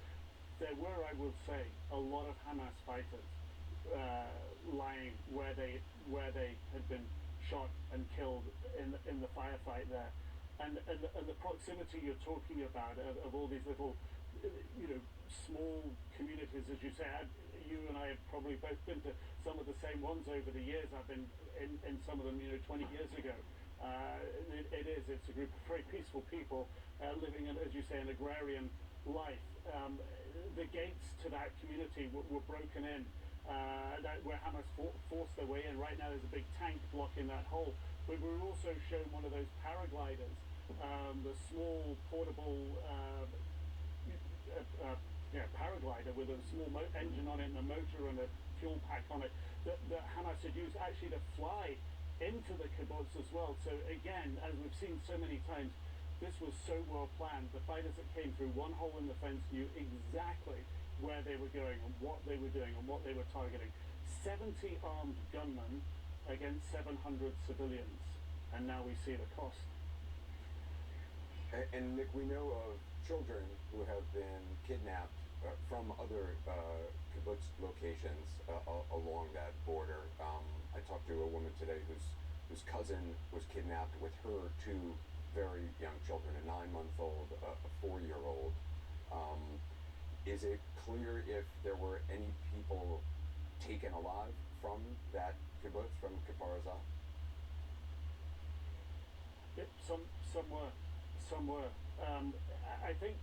There were, I will say, a lot of Hamas fighters lying where they had been shot and killed in the firefight there, and the proximity you're talking about of all these little small communities, as you said. You and I have probably both been to some of the same ones over the years. I've been in some of them 20 years ago. It's a group of very peaceful people living in, as you say, an agrarian life. The gates to that community were broken in, where Hamas forced their way in. Right now there's a big tank blocking that hole. But we were also shown one of those paragliders, the small portable paraglider with a small engine on it and a motor and a fuel pack on it that Hamas had used actually to fly into the kibbutz as well. So again, as we've seen so many times, this was so well planned. The fighters that came through one hole in the fence knew exactly where they were going and what they were doing and what they were targeting. 70 armed gunmen against 700 civilians, and now we see the cost. And Nick, we know of children who have been kidnapped from other kibbutz locations along that border. I talked to a woman today whose cousin was kidnapped with her two very young children, a 9-month-old, a 4-year-old. Is it clear if there were any people taken alive from that kibbutz, from Kfar Aza? Some were. I think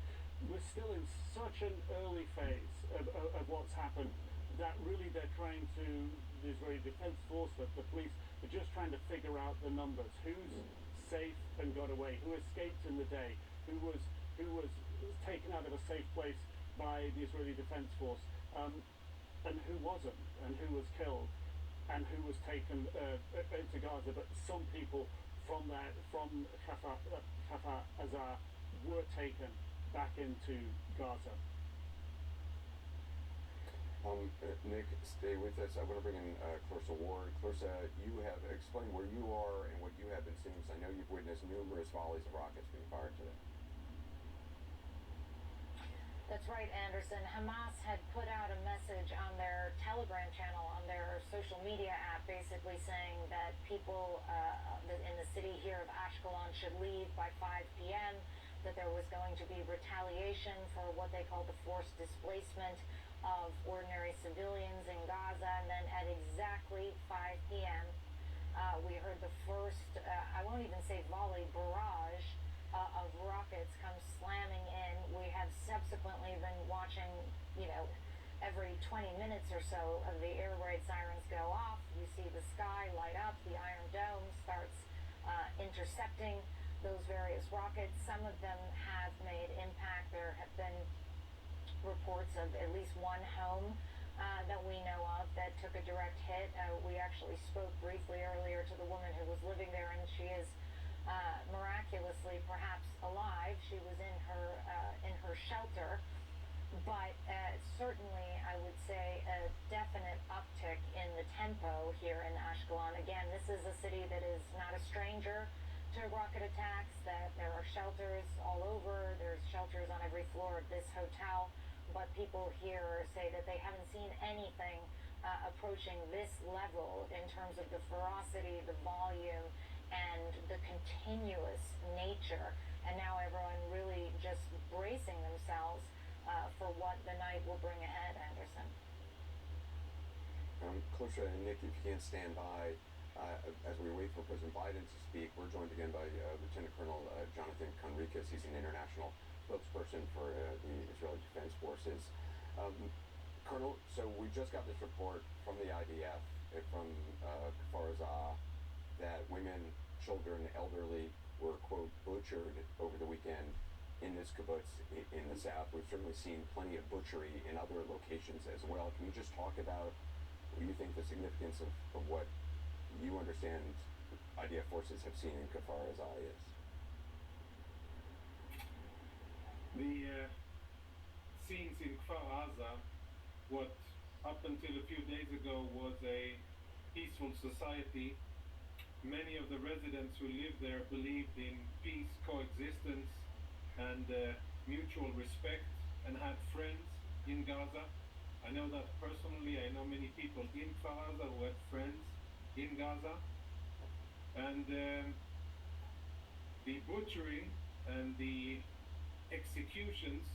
we're still in such an early phase of what's happened that really they're trying to, the Israeli Defense Force, the police, are just trying to figure out the numbers. Who's safe and got away? Who escaped in the day? Who was taken out of a safe place by the Israeli Defense Force? And who wasn't? And who was killed? And who was taken into Gaza? But some people from Kfar Aza were taken back into Gaza. Nick, stay with us. I want to bring in Clarissa Ward. Clarissa, you have explained where you are and what you have been seems. I know you've witnessed numerous volleys of rockets being fired today. That's right, Anderson. Hamas had put out a message on their Telegram channel, on their social media app, basically saying that people in the city here of Ashkelon should leave by 5 p.m., that there was going to be retaliation for what they call the forced displacement of ordinary civilians in Gaza, and then at exactly 5 p.m., we heard the first, I won't even say volley, barrage of rockets come slamming in. We have subsequently been watching, every 20 minutes or so of the air raid sirens go off. You see the sky light up, the Iron Dome starts intercepting those various rockets. Some of them have made impact. There have been reports of at least one home that we know of that took a direct hit. We actually spoke briefly earlier to the woman who was living there, and she is miraculously perhaps alive. She was in her shelter, but certainly I would say a definite uptick in the tempo here in Ashkelon. Again, this is a city that is not a stranger to rocket attacks, that there are shelters all over. There's shelters on every floor of this hotel, but people here say that they haven't seen anything approaching this level in terms of the ferocity, the volume, and the continuous nature. And now everyone really just bracing themselves for what the night will bring ahead, Anderson. Klusha and Nick, if you can't stand by, as we wait for President Biden to speak, we're joined again by Lieutenant Colonel Jonathan Conricus. He's an international spokesperson for the Israeli Defense Forces. Colonel, so we just got this report from the IDF, from Kfar Aza, that women, children, elderly were, quote, butchered over the weekend in this kibbutz in the south. We've certainly seen plenty of butchery in other locations as well. Can you just talk about what you think the significance of what you understand IDF forces have seen in Kfar Aza is? The scenes in Kfar Aza, what up until a few days ago was a peaceful society. Many of the residents who lived there believed in peace, coexistence, and mutual respect, and had friends in Gaza. I know that personally. I know many people in Kfar Aza who had friends in Gaza. And the butchery and the executions,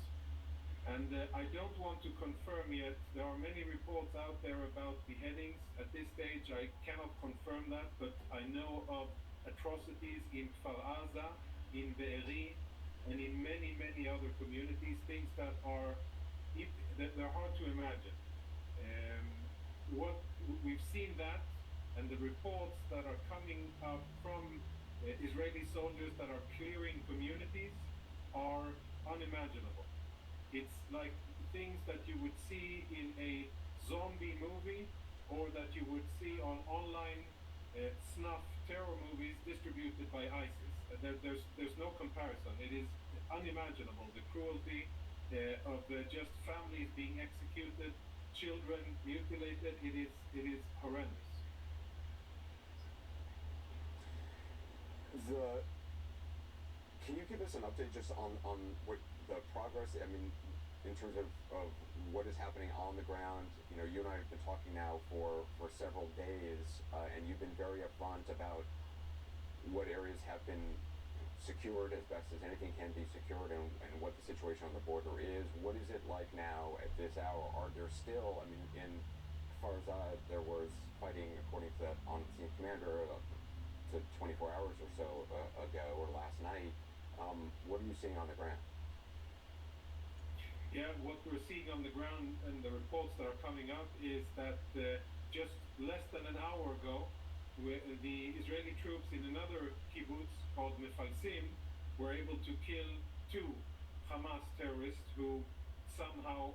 and I don't want to confirm yet. There are many reports out there about beheadings. At this stage, I cannot confirm that, but I know of atrocities in Kfar Aza, in Be'eri, and in many, many other communities, things that are they're hard to imagine. What we've seen that, and the reports that are coming up from Israeli soldiers that are clearing communities are unimaginable. It's like things that you would see in a zombie movie, or that you would see on online snuff terror movies distributed by ISIS. There's no comparison. It is unimaginable, the cruelty of just families being executed, children mutilated. It is horrendous. Can you give us an update just on what the progress, I mean, in terms of what is happening on the ground? You know, you and I have been talking now for several days, and you've been very upfront about what areas have been secured as best as anything can be secured, and what the situation on the border is. What is it like now at this hour? Are there still, I mean, in Kfar Aza, there was fighting, according to that on-scene commander, to 24 hours or so ago, or last night. What are you seeing on the ground? Yeah, what we're seeing on the ground and the reports that are coming up is that just less than an hour ago, the Israeli troops in another kibbutz called Mefalsim were able to kill 2 Hamas terrorists who somehow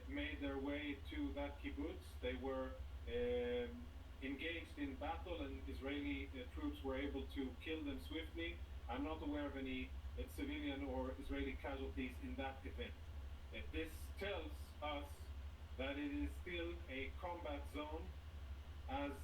made their way to that kibbutz. They were engaged in battle, and Israeli troops were able to kill them swiftly. I'm not aware of any civilian or Israeli casualties in that event. This tells us that it is still a combat zone, as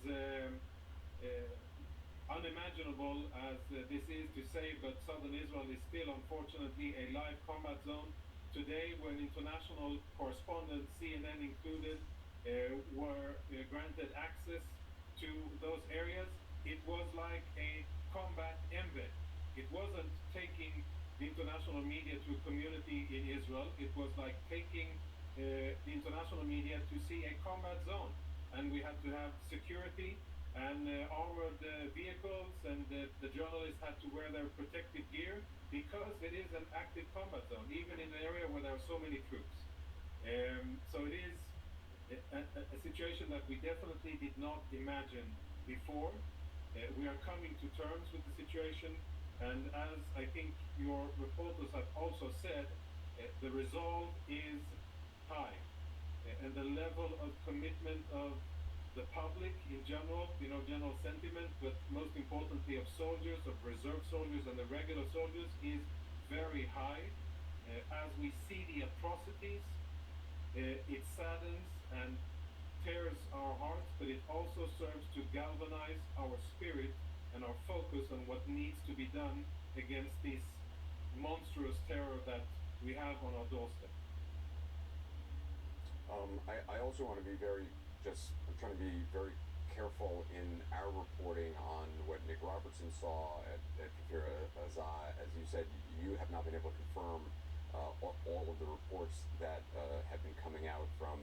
unimaginable as this is to say, but southern Israel is still unfortunately a live combat zone. Today, when international correspondents, CNN included, were granted access to those areas, it was like a combat embed. It wasn't taking the international media to a community in Israel. It was like taking the international media to see a combat zone. And we had to have security and armored vehicles, and the journalists had to wear their protective gear because it is an active combat zone, even in an area where there are so many troops. So it is a situation that we definitely did not imagine before. We are coming to terms with the situation, and as I think your reporters have also said, the resolve is high, and the level of commitment of the public in general, general sentiment, but most importantly of soldiers, of reserve soldiers and the regular soldiers, is very high. As we see the atrocities, it saddens and tears our hearts, but it also serves to galvanize our spirit and our focus on what needs to be done against this monstrous terror that we have on our doorstep. I also want to be I'm trying to be very careful in our reporting on what Nick Robertson saw at Kfir Azah. As you said, you have not been able to confirm all of the reports that have been coming out from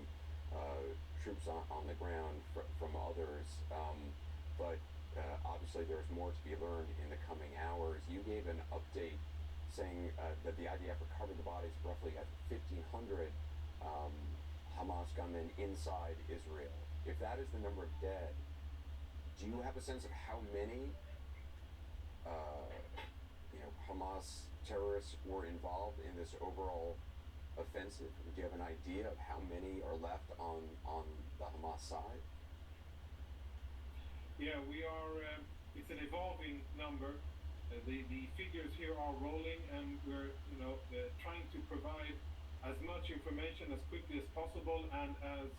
troops on the ground from others, but obviously there's more to be learned in the coming hours. You gave an update saying that the IDF recovered the bodies roughly at 1,500 Hamas gunmen inside Israel. If that is the number of dead, do you have a sense of how many Hamas terrorists were involved in this overall offensive? Do you have an idea of how many are left on the Hamas side? Yeah, we are. It's an evolving number. The figures here are rolling, and we're trying to provide as much information as quickly as possible and as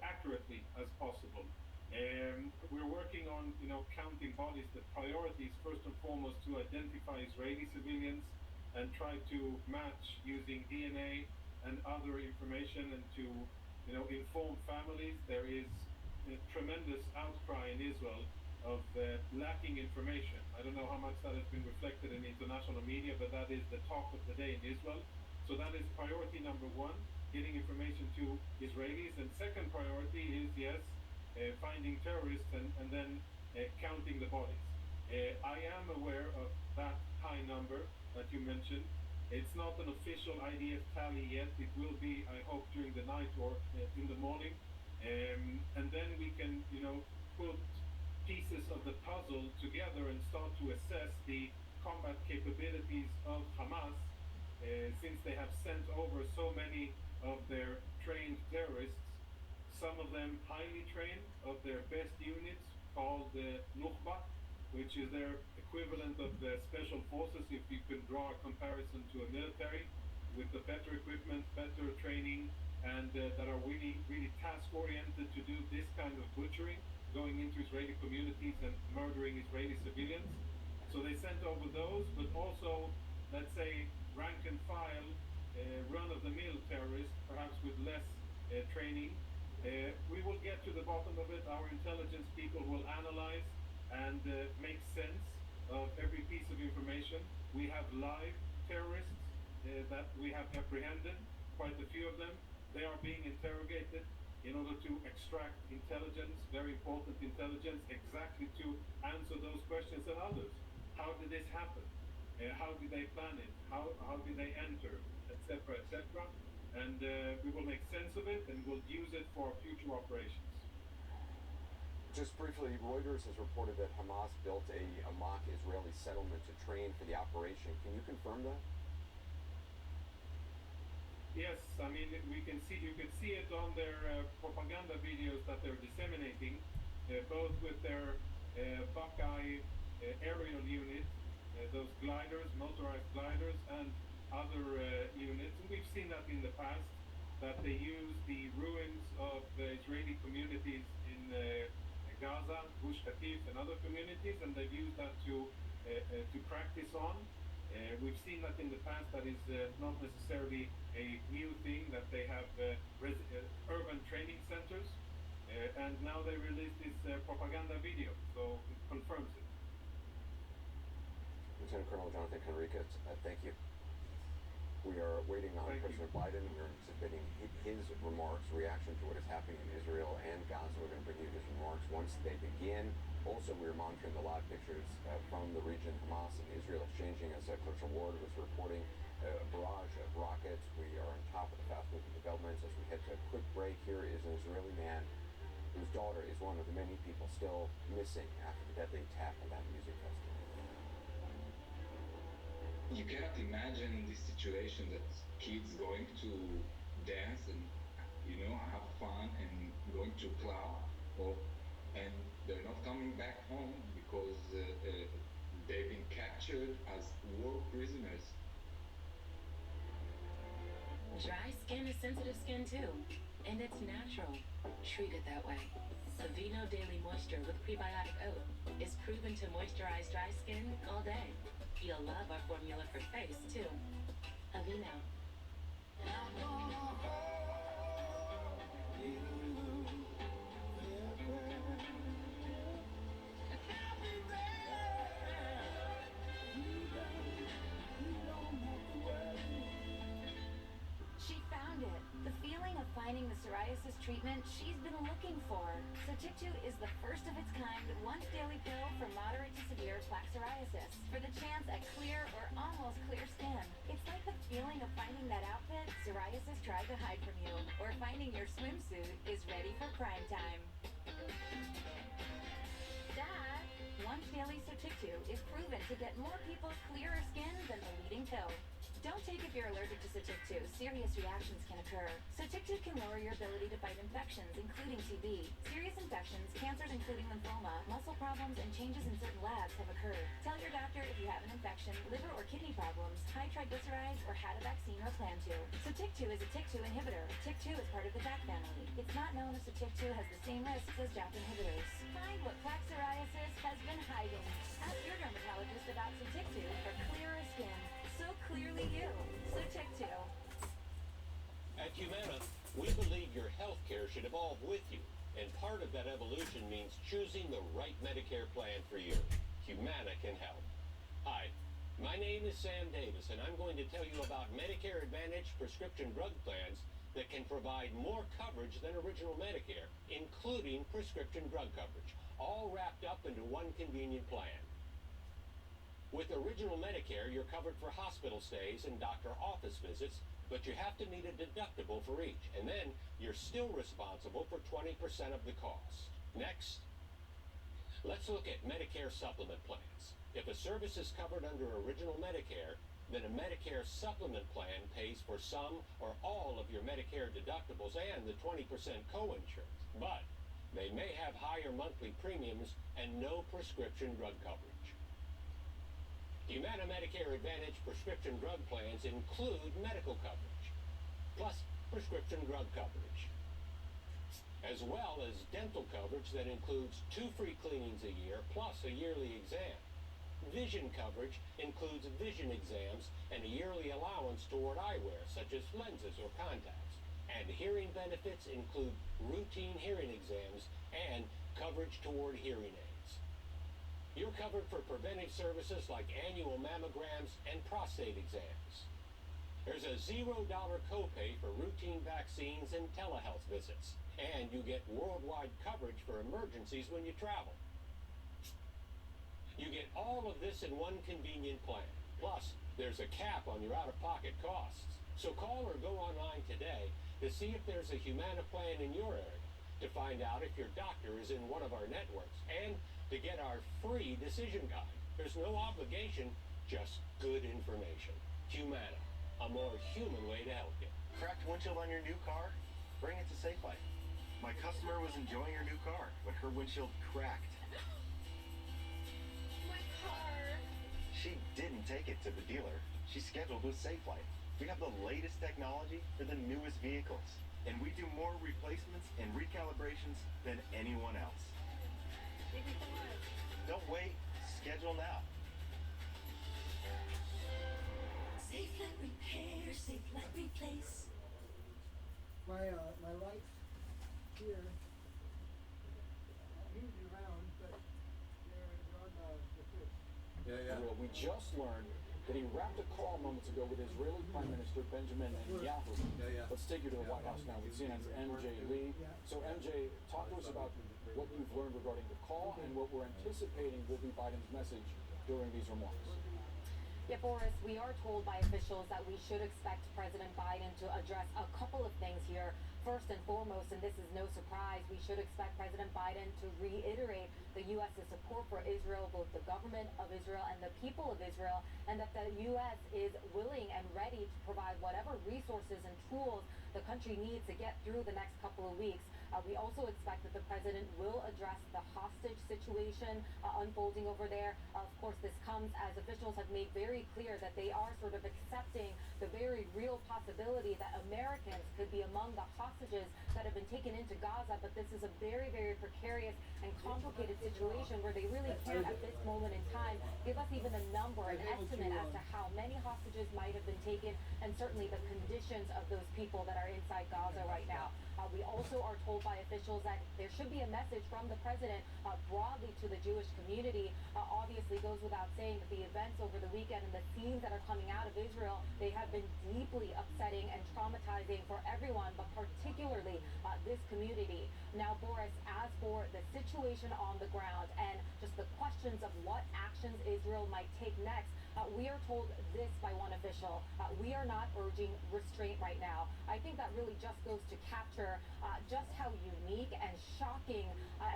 accurately as possible. We're working on counting bodies. The priority is first and foremost to identify Israeli civilians and try to match using DNA and other information, and to inform families. There is a tremendous outcry in Israel of lacking information. I don't know how much that has been reflected in international media, but that is the talk of the day in Israel. So that is priority number one, getting information to Israelis. And second priority is, yes, finding terrorists and then counting the bodies. I am aware of that high number that you mentioned. It's not an official IDF tally yet. It will be, I hope, during the night or in the morning. And then we can, put pieces of the puzzle together and start to assess the combat capabilities of Hamas, since they have sent over so many of their trained terrorists, some of them highly trained, of their best units called the Nukhba, which is their equivalent of the special forces, if you could draw a comparison to a military, with the better equipment, better training, and that are really, really task-oriented to do this kind of butchering, going into Israeli communities and murdering Israeli civilians. So they sent over those, but also, let's say, rank-and-file, run-of-the-mill terrorists, perhaps with less training. We will get to the bottom of it. Our intelligence people will analyze and make sense of every piece of information. We have live terrorists that we have apprehended, quite a few of them. They are being interrogated in order to extract intelligence, very important intelligence, exactly to answer those questions and others. How did this happen? How did they plan it? How did they enter? Etc., etc. And we will make sense of it, and we'll use it for future operations. Just briefly, Reuters has reported that Hamas built a mock Israeli settlement to train for the operation. Can you confirm that? Yes, I mean, you can see it on their propaganda videos that they're disseminating, both with their Buckeye aerial unit, those gliders, motorized gliders, and other units. And we've seen that in the past, that they use the ruins of the Israeli communities in Gaza, Gush Katif, and other communities, and they've used that to practice on. We've seen that in the past. That is not necessarily a new thing, that they have urban training centers, and now they released this propaganda video, so it confirms it. Lieutenant Colonel Jonathan Conricus, thank you. We are waiting on President Biden. We're anticipating his remarks, reaction to what is happening in Israel and Gaza. We're going to bring you his remarks once they begin. Also, we're monitoring the live pictures from the region. Hamas and Israel exchanging, as Commissioner Ward was reporting, a barrage of rockets. We are on top of the fast-moving developments. As we head to a quick break, here is an Israeli man whose daughter is one of the many people still missing after the deadly attack on that music festival. You cannot imagine this situation that kids going to dance and, have fun and going to club, and they're not coming back home because they've been captured as war prisoners. Dry skin is sensitive skin too, and it's natural. Treat it that way. Aveeno Daily Moisture with prebiotic oat is proven to moisturize dry skin all day. You'll love our formula for face too. Aveeno. She found it. The feeling of finding the psoriasis treatment she's been looking for. Sotyktu is the first of its kind once daily pill for moderate to severe plaque psoriasis for the chance at clear or almost clear skin. It's like the feeling of finding that outfit psoriasis tried to hide from you, or finding your swimsuit is ready for prime time. Dad, once daily Sotyktu is proven to get more people clearer skin than the leading pill. Don't take if you're allergic to Sotyktu. Serious reactions can occur. Sotyktu can lower your ability to fight infections, including TB. Serious infections, cancers including lymphoma, muscle problems, and changes in certain labs have occurred. Tell your doctor if you have an infection, liver or kidney problems, high triglycerides, or had a vaccine or plan to. Sotyktu is a TYK2 inhibitor. TYK2 is part of the JAK family. It's not known if Sotyktu has the same risks as JAK inhibitors. Find what plaque psoriasis has been hiding. Ask your dermatologist about Sotyktu for clearer skin. So clearly you. Sotyktu. At Humana, we believe your health care should evolve with you. And part of that evolution means choosing the right Medicare plan for you. Humana can help. Hi, my name is Sam Davis, and I'm going to tell you about Medicare Advantage prescription drug plans that can provide more coverage than original Medicare, including prescription drug coverage, all wrapped up into one convenient plan. With original Medicare, you're covered for hospital stays and doctor office visits, but you have to meet a deductible for each, and then you're still responsible for 20% of the cost. Next, let's look at Medicare supplement plans. If a service is covered under original Medicare, then a Medicare supplement plan pays for some or all of your Medicare deductibles and the 20% co-insurance, but they may have higher monthly premiums and no prescription drug coverage. Humana Medicare Advantage prescription drug plans include medical coverage, plus prescription drug coverage, as well as dental coverage that includes 2 free cleanings a year, plus a yearly exam. Vision coverage includes vision exams and a yearly allowance toward eyewear, such as lenses or contacts. And hearing benefits include routine hearing exams and coverage toward hearing aids. You're covered for preventive services like annual mammograms and prostate exams. There's a $0 copay for routine vaccines and telehealth visits. And you get worldwide coverage for emergencies when you travel. You get all of this in one convenient plan. Plus, there's a cap on your out-of-pocket costs. So call or go online today to see if there's a Humana plan in your area, to find out if your doctor is in one of our networks, and to get our free decision guide. There's no obligation, just good information. Humana, a more human way to help you. Cracked windshield on your new car? Bring it to SafeLife. My customer was enjoying her new car, but her windshield cracked. My car. She didn't take it to the dealer. She scheduled with SafeLife. We have the latest technology for the newest vehicles, and we do more replacements and recalibrations than anyone else. Don't wait. Schedule now. Safe Let Repair, Safe Let Replace. My lights here, usually round, but they're on the fifth. Well, we just learned that he wrapped a call moments ago with Israeli Prime Minister Benjamin Netanyahu. Let's take you to the White House now with CNN's MJ Lee. So MJ, talk to us about what you've learned regarding the call and what we're anticipating will be Biden's message during these remarks. Yeah, Boris, we are told by officials that we should expect President Biden to address a couple of things here. First and foremost, and this is no surprise, we should expect President Biden to reiterate the U.S.'s support for Israel, both the government of Israel and the people of Israel, and that the U.S. is willing and ready to provide whatever resources and tools the country needs to get through the next couple of weeks. We also expect that the president will address the hostage situation unfolding over there. Of course, this comes as officials have made very clear that they are sort of accepting the very real possibility that Americans could be among the hostages that have been taken into Gaza, but this is a very, very precarious and complicated situation where they really can't at this moment in time give us even a number, an estimate as to how many hostages might have been taken, and certainly the conditions of those people that are inside Gaza right now. We also are told by officials that there should be a message from the president broadly to the Jewish community. Obviously goes without saying that the events over the weekend and the scenes that are coming out of Israel, they have been deeply upsetting and traumatizing for everyone, but particularly this community. Now, Boris, as for the situation on the ground and just the questions of what actions Israel might take next, we are told this by one official. We are not urging restraint right now. I think that really just goes to capture just how unique and shocking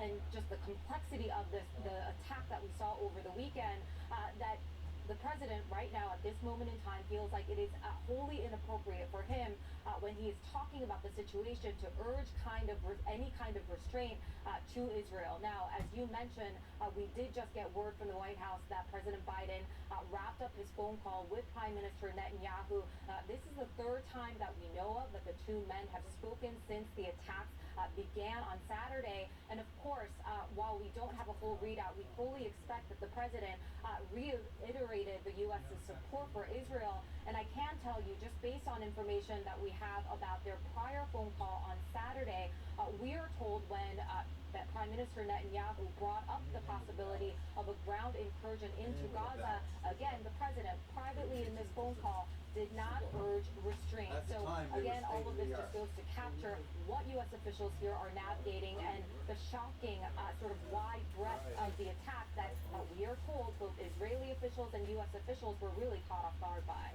and just the complexity of the attack that we saw over the weekend, that the president right now at this moment in time feels like it is wholly inappropriate for him when he is talking about the situation to urge any kind of restraint to Israel. Now, as you mentioned, we did just get word from the White House that President Biden wrapped up his phone call with Prime Minister Netanyahu. This is the third time that we know of that the two men have spoken since the attacks began on Saturday. And of course, while we don't have a full readout, we fully expect that the president reiterated the U.S.'s support for Israel. And I can tell you, just based on information that we have about their prior phone call on Saturday, we are told when that Prime Minister Netanyahu brought up the possibility of a ground incursion into Gaza, again, the president privately in this phone call did not urge restraint. So again, all of this just goes to capture what U.S. officials here are navigating and the shocking sort of wide breadth of the attack that we are told both Israeli officials and U.S. officials were really caught off guard by.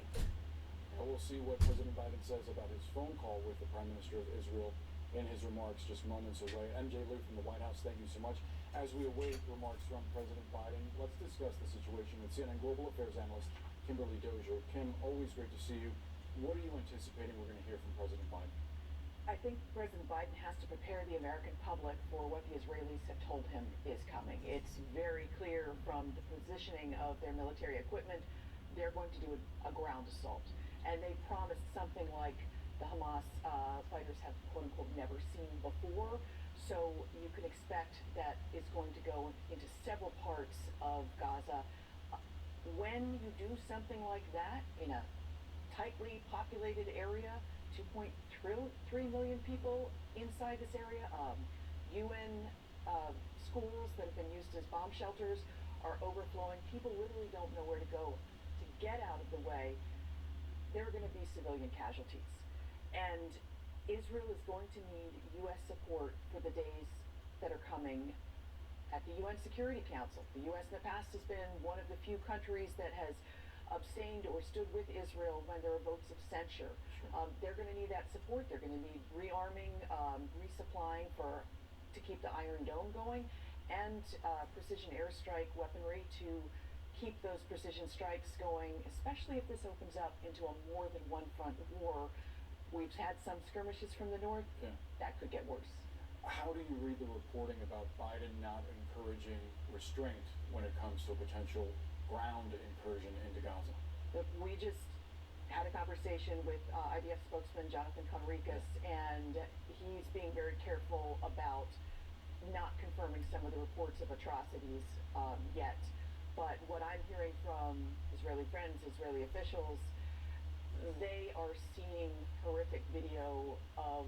We'll see what President Biden says about his phone call with the Prime Minister of Israel in his remarks just moments away. MJ Lee from the White House, thank you so much. As we await remarks from President Biden, let's discuss the situation with CNN Global Affairs analyst Kimberly Dozier. Kim, always great to see you. What are you anticipating we're going to hear from President Biden? I think President Biden has to prepare the American public for what the Israelis have told him is coming. It's very clear from the positioning of their military equipment, they're going to do a ground assault. And they promised something like the Hamas fighters have, quote unquote, never seen before. So you can expect that it's going to go into several parts of Gaza. When you do something like that in a tightly populated area, 2.3 million people inside this area, UN schools that have been used as bomb shelters are overflowing. People literally don't know where to go to get out of the way. There are going to be civilian casualties. And Israel is going to need U.S. support for the days that are coming at the UN Security Council. The U.S. in the past has been one of the few countries that has abstained or stood with Israel when there are votes of censure. They're going to need that support. They're going to need rearming, resupplying to keep the Iron Dome going, and precision airstrike weaponry to keep those precision strikes going, especially if this opens up into a more than one front war. We've had some skirmishes from the north. Yeah. That could get worse. How do you read the reporting about Biden not encouraging restraint when it comes to a potential ground incursion into Gaza? We just had a conversation with IDF spokesman Jonathan Conricus, and he's being very careful about not confirming some of the reports of atrocities yet. But what I'm hearing from Israeli friends, Israeli officials, they are seeing horrific video of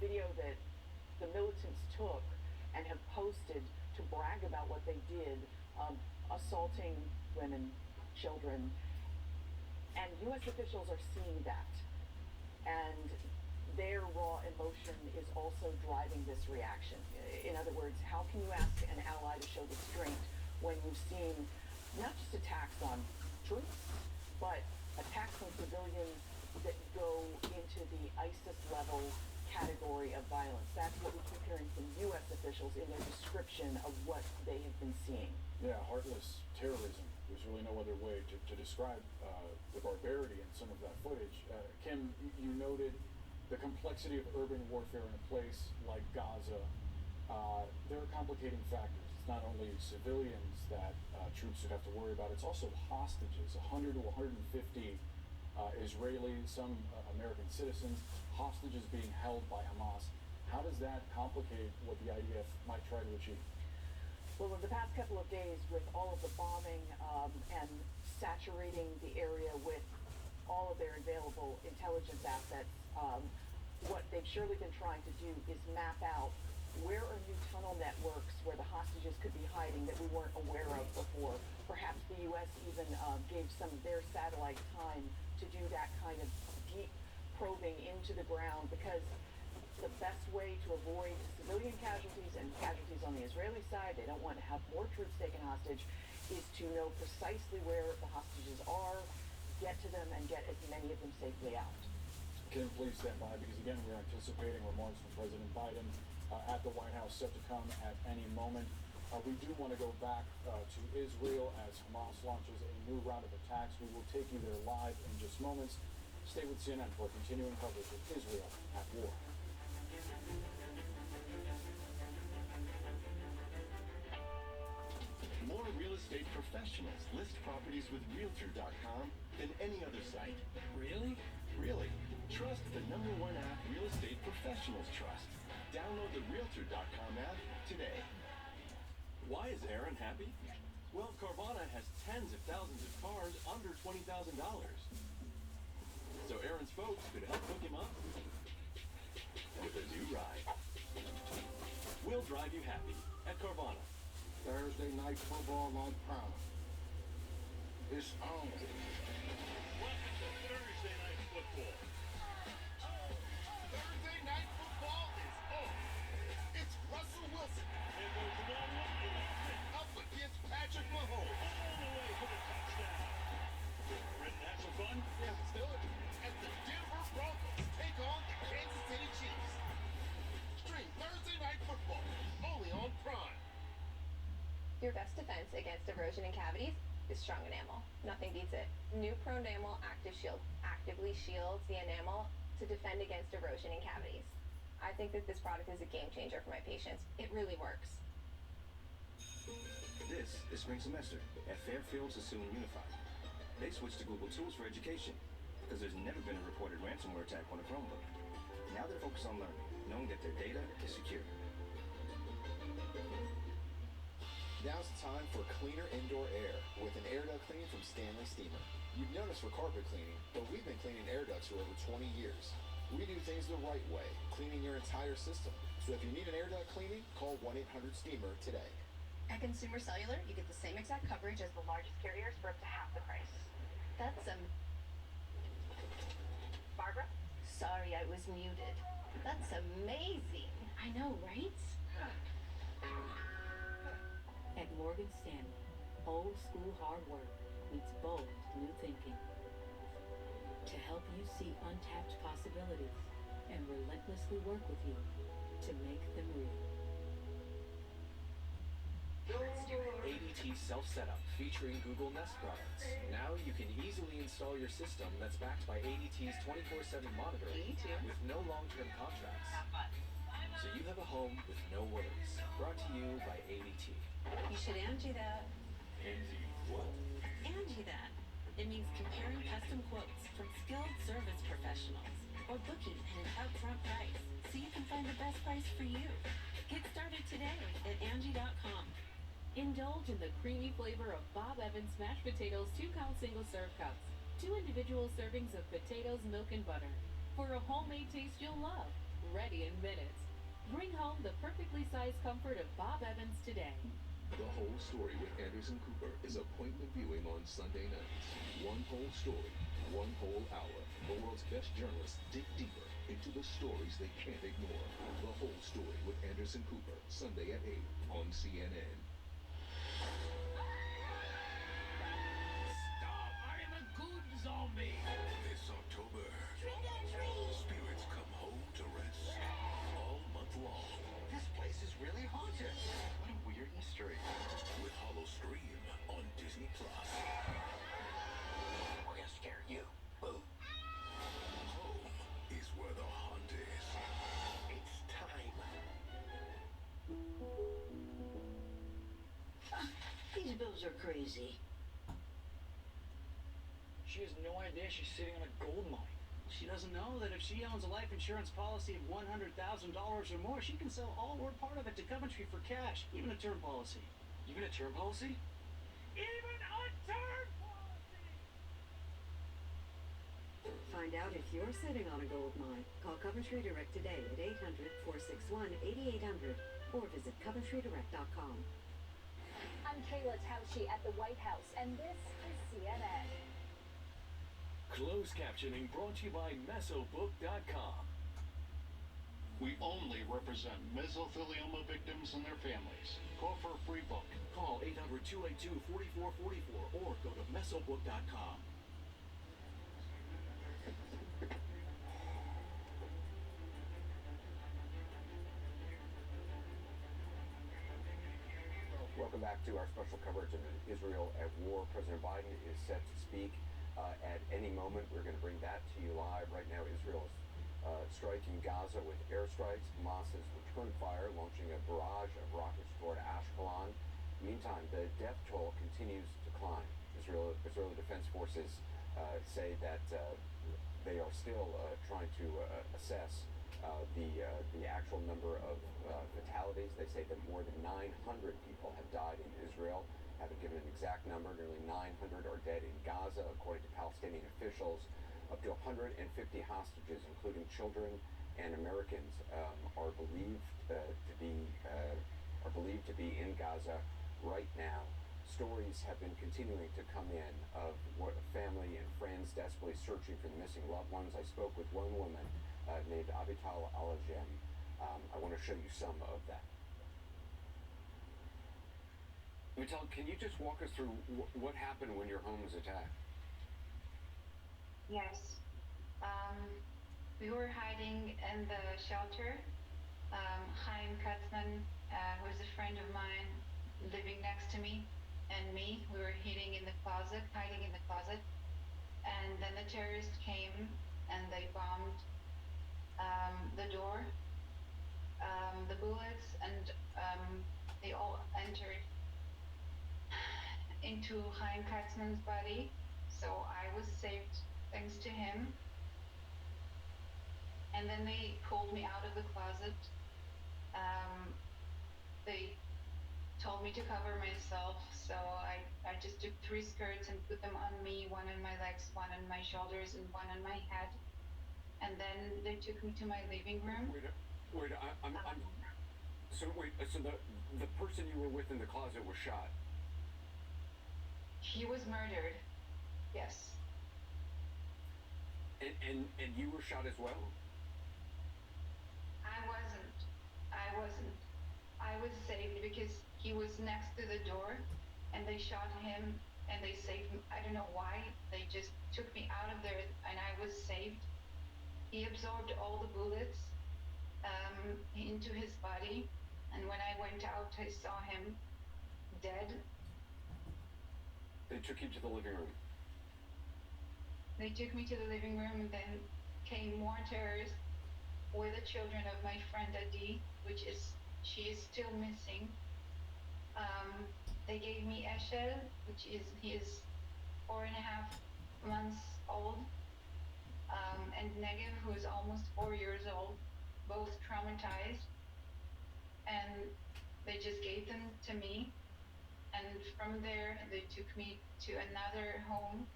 video that the militants took and have posted to brag about what they did, assaulting women, children, and U.S. officials are seeing that. And their raw emotion is also driving this reaction. In other words, how can you ask an ally to show restraint when you've seen not just attacks on troops, but attacks on civilians that go into the ISIS level category of violence? That's what we keep hearing from U.S. officials in their description of what they have been seeing. Yeah, heartless terrorism. There's really no other way to describe the barbarity in some of that footage. Kim, you noted the complexity of urban warfare in a place like Gaza. There are complicating factors. It's not only civilians that troops would have to worry about, it's also hostages, 100 to 150 Israelis, some American citizens, hostages being held by Hamas. How does that complicate what the IDF might try to achieve? Well, in the past couple of days, with all of the bombing and saturating the area with all of their available intelligence assets, what they've surely been trying to do is map out where are new tunnel networks where the hostages could be hiding that we weren't aware of before. Perhaps the U.S. even gave some of their satellite time to do that kind of deep probing into the ground, because the best way to avoid civilian casualties and casualties on the Israeli side, they don't want to have more troops taken hostage, is to know precisely where the hostages are, get to them, and get as many of them safely out. Kim, please stand by, because again, we're anticipating remarks from President Biden at the White House set to come at any moment. We do want to go back to Israel as Hamas launches a new round of attacks. We will take you there live in just moments. Stay with CNN for continuing coverage of Israel at war. More real estate professionals list properties with Realtor.com than any other site. Really? Really. Trust the #1 app real estate professionals trust. Download the Realtor.com app today. Why is Aaron happy? Well, Carvana has tens of thousands of cars under $20,000. So Aaron's folks could help hook him up with a new ride. We'll drive you happy at Carvana. Thursday night football on Prime. It's on. Welcome to Thursday night football. Thursday night football is on. It's Russell Wilson. And there's the ball up against Patrick Mahomes. All the way to the touchdown. Ready to have some fun? Yeah, let's do it. As the Denver Broncos take on the Kansas City Chiefs. Stream Thursday night football only on Prime. Your best defense against erosion and cavities is strong enamel. Nothing beats it. New Pro Enamel Active Shield actively shields the enamel to defend against erosion and cavities. I think that this product is a game changer for my patients. It really works. This is spring semester at Fairfield Sassoon Unified. They switched to Google Tools for education because there's never been a reported ransomware attack on a Chromebook. Now they're focused on learning, knowing that their data is secure. Now's the time for cleaner indoor air with an air duct cleaning from Stanley Steamer. You've known us for carpet cleaning, but we've been cleaning air ducts for over 20 years. We do things the right way, cleaning your entire system. So if you need an air duct cleaning, call 1-800-STEAMER today. At Consumer Cellular, you get the same exact coverage as the largest carriers for up to half the price. That's Barbara? Sorry, I was muted. That's amazing. I know, right? At Morgan Stanley, old school hard work meets bold new thinking. To help you see untapped possibilities and relentlessly work with you to make them real. ADT Self-Setup featuring Google Nest products. Now you can easily install your system that's backed by ADT's 24/7 monitoring with no long-term contracts. So you have a home with no worries. Brought to you by ADT. You should Angie that. Angie what? Angie that. It means comparing custom quotes from skilled service professionals or booking at an upfront price so you can find the best price for you. Get Get started today at Angie.com. Indulge in the creamy flavor of Bob Evans mashed potatoes 2-count single-serve cups. 2 individual servings of potatoes, milk, and butter. For a homemade taste you'll love. Ready in minutes. Bring home the perfectly sized comfort of Bob Evans today. The Whole Story with Anderson Cooper is appointment viewing on Sunday nights. One whole story, one whole hour. The world's best journalists dig deeper into the stories they can't ignore. The Whole Story with Anderson Cooper, Sunday at 8 on CNN. Stop! I am a good zombie! This October, Trick or treat! spirits come home to rest all month long. This place is really haunted. What a weird mystery. With Hollow Stream on Disney+. We're gonna scare you. Boo. Home is where the hunt is. It's time. These bills are crazy. She has no idea she's sitting on a gold mine. She doesn't know that if she owns a life insurance policy of $100,000 or more, she can sell all or part of it to Coventry for cash, even a term policy. Even a term policy? Even a term policy! Find out if you're sitting on a gold mine. Call Coventry Direct today at 800-461-8800 or visit CoventryDirect.com. I'm Kayla Tausche at the White House, and this is CNN. Closed captioning brought to you by Mesobook.com. We only represent mesothelioma victims and their families. Call for a free book. Call 800-282-4444 or go to Mesobook.com. Welcome back to our special coverage of Israel at war. President Biden is set to speak at any moment. We're going to bring that to you live. Right now, Israel is striking Gaza with airstrikes. Hamas has returned fire, launching a barrage of rockets toward Ashkelon. Meantime, the death toll continues to climb. Israeli Defense Forces say that they are still trying to assess the actual number of fatalities. They say that more than 900 people have died in Israel. Haven't given an exact number. Nearly 900 are dead in Gaza, according to Palestinian officials. Up to 150 hostages, including children and Americans, are believed to be in Gaza right now. Stories have been continuing to come in of what family and friends desperately searching for the missing loved ones. I spoke with one woman named Avital Alajem. I want to show you some of that. Avital, can you just walk us through what happened when your home was attacked? Yes. We were hiding in the shelter. Chaim Katzman, who is a friend of mine, living next to me, and me, we were hiding in the closet. And then the terrorists came and they bombed the door, the bullets, and they all entered into Chaim Katzman's body. So I was saved thanks to him. And then they pulled me out of the closet. They told me to cover myself, so I just took 3 skirts and put them on me, one on my legs, one on my shoulders, and one on my head. And then they took me to my living room. So the person you were with in the closet was shot? He was murdered, yes. And you were shot as well? I wasn't. I was saved because he was next to the door and they shot him and they saved me. I don't know why. They just took me out of there and I was saved. He absorbed all the bullets into his body, and when I went out, I saw him dead. They took you to the living room? They took me to the living room, and then came more terrorists with the children of my friend Adi, she is still missing. They gave me Eshel, he is 4.5 months old, and Negev, who is almost 4 years old, both traumatized. and they just gave them to me. And from there, they took me to another home,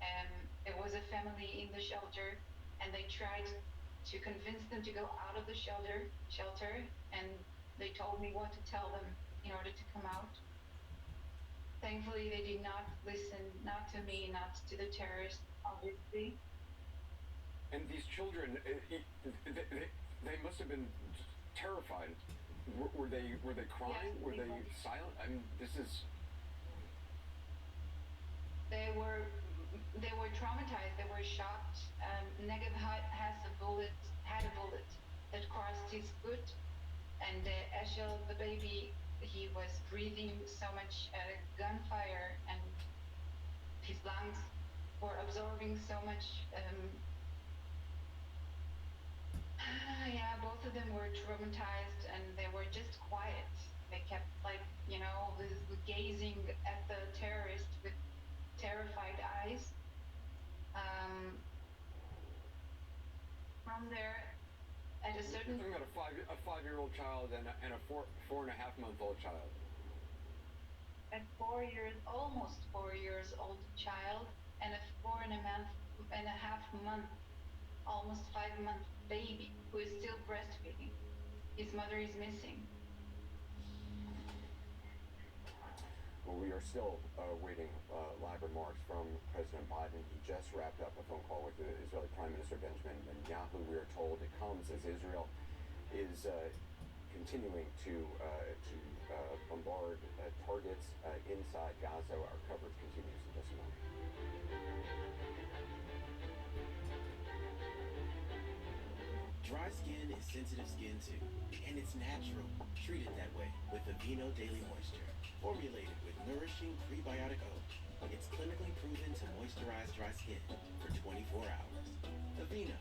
and it was a family in the shelter, and they tried to convince them to go out of the shelter, and they told me what to tell them in order to come out. Thankfully, they did not listen, not to me, not to the terrorists, obviously. And these children, they must have been terrified. Were they crying? Yes, were they silent? I mean, this is. They were traumatized. They were shocked. Negev had a bullet that crossed his foot, and Eshel, the baby, he was breathing so much gunfire, and his lungs were absorbing so much. Yeah, both of them were traumatized, and they were just quiet. They kept, like, gazing at the terrorist with terrified eyes. From there, at a certain... You're talking about a 5-year-old child and a 4.5-month-old child. A 4 years, almost 4 years old child, and a 4.5 month, almost 5-month baby who is still breastfeeding. His mother is missing. Well, we are still waiting live remarks from President Biden. He just wrapped up a phone call with the Israeli Prime Minister Benjamin Netanyahu. We are told it comes as Israel is continuing to bombard targets inside Gaza. Our coverage continues in just a moment. Dry skin is sensitive skin too, and it's natural. Treat it that way with Aveeno Daily Moisture. Formulated with nourishing prebiotic oat, it's clinically proven to moisturize dry skin for 24 hours. Aveeno.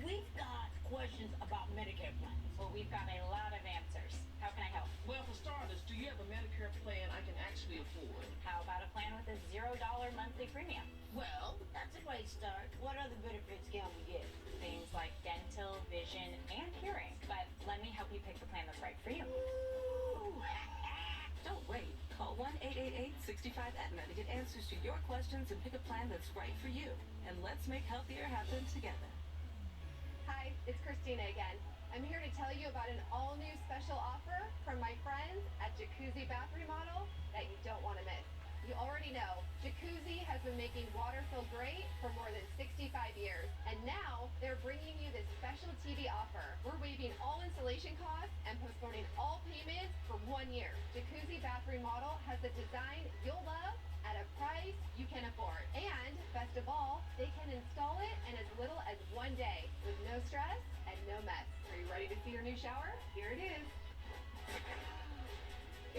We've got questions about Medicare plans. Well, we've got a lot of answers. How can I help? Well, for starters, do you have a Medicare plan I can actually afford? How about a plan with a $0 monthly premium? Well, that's a great start. What other benefits can we get? Things like dental, vision, and hearing. But let me help you pick the plan that's right for you. Ooh. Don't wait. Call 1-888-65-ATMA to get answers to your questions and pick a plan that's right for you. And let's make healthier happen together. Hi, it's Christina again. I'm here to tell you about an all-new special offer from my friends at Jacuzzi Bath Remodel that you don't want to miss. You already know, Jacuzzi has been making water feel great for more than 65 years. And now, they're bringing you this special TV offer. We're waiving all installation costs and postponing all payments for 1 year. Jacuzzi Bath Remodel has a design you'll love at a price you can afford. And, best of all, they can install it in as little as 1 day with no stress and no mess. Are you ready to see your new shower? Here it is.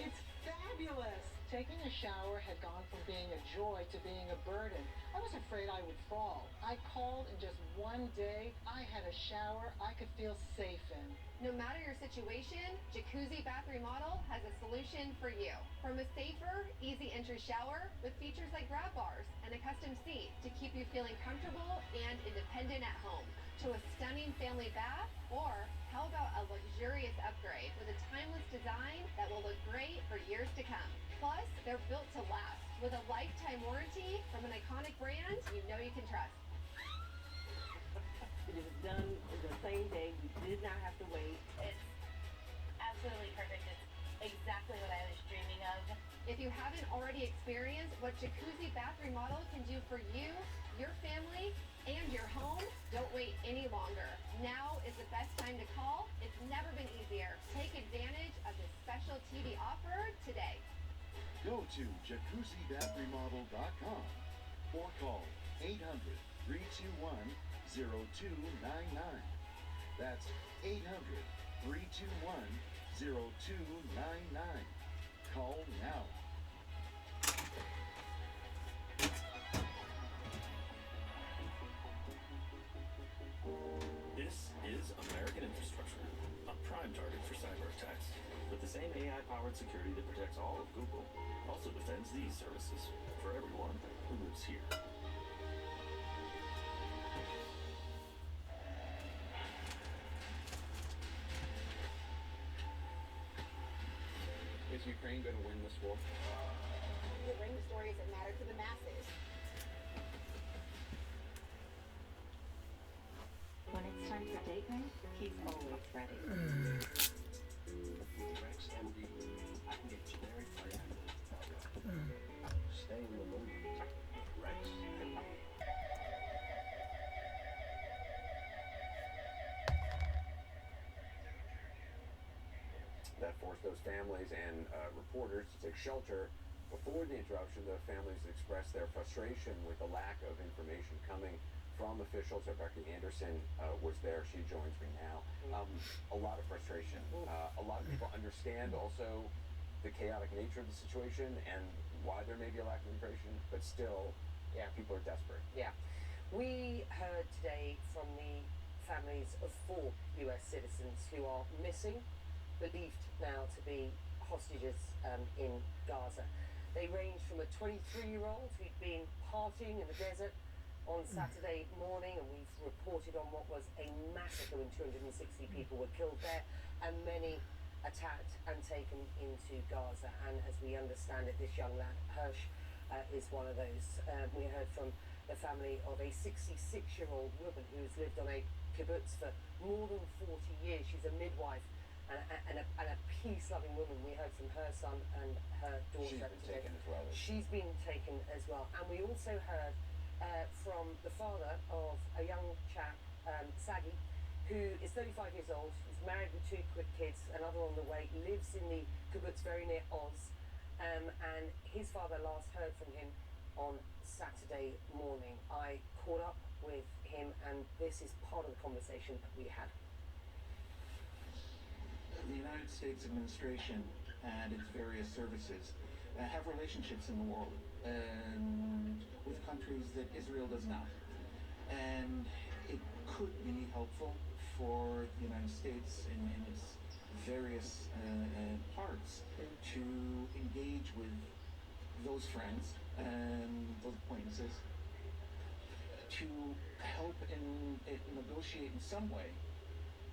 It's fabulous! Taking a shower had gone from being a joy to being a burden. I was afraid I would fall. I called, and just 1 day, I had a shower I could feel safe in. No matter your situation, Jacuzzi Bath Remodel has a solution for you. From a safer, easy entry shower with features like grab bars and a custom seat to keep you feeling comfortable and independent at home, to a stunning family bath, or how about a luxurious upgrade with a timeless design that will look great for years to come. Plus, they're built to last with a lifetime warranty from an iconic brand you know you can trust. It is done the same day. We did not have to wait. It's absolutely perfect. It's exactly what I was dreaming of. If you haven't already experienced what Jacuzzi Bath Remodel can do for you, your family, and your home, don't wait any longer. Now is the best time to call. It's never been easier. Take advantage of this special TV offer today. Go to jacuzzibathremodel.com or call 800-321-0299. That's 800-321-0299. Call now. This is American infrastructure, a prime target for cyber attacks. With the same AI-powered security that protects all of Google, also defends these services for everyone who lives here. Is Ukraine going to win this war? We'll bring the stories that matter to the masses. When it's time for date night, he's always ready. Rex MD, I can get generic Viagra. Stay in the moment. Rex MD. That forced those families and reporters to take shelter. Before the interruption, the families expressed their frustration with the lack of information coming from officials. Rebecca Anderson was there. She joins me now. A lot of frustration. A lot of people understand also the chaotic nature of the situation and why there may be a lack of information, but still, people are desperate. Yeah. We heard today from the families of 4 US citizens who are missing, believed now to be hostages in Gaza. They range from a 23-year-old who'd been partying in the desert on Saturday morning, and we've reported on what was a massacre when 260 people were killed there, and many attacked and taken into Gaza. And as we understand it, this young lad, Hirsch, is one of those. We heard from the family of a 66-year-old woman who's lived on a kibbutz for more than 40 years. She's a midwife and a peace-loving woman. We heard from her son and her daughter. She's been taken as well. She's been taken as well. And we also heard from the father of a young chap, Sagi, who is 35 years old. He's married with 2 quick kids, another on the way, lives in the kibbutz very near Oz. And his father last heard from him on Saturday morning. I caught up with him, and this is part of the conversation that we had. The United States administration and its various services have relationships in the world with countries that Israel does not. And it could be helpful for the United States in its various parts to engage with those friends and those acquaintances to help negotiate in some way,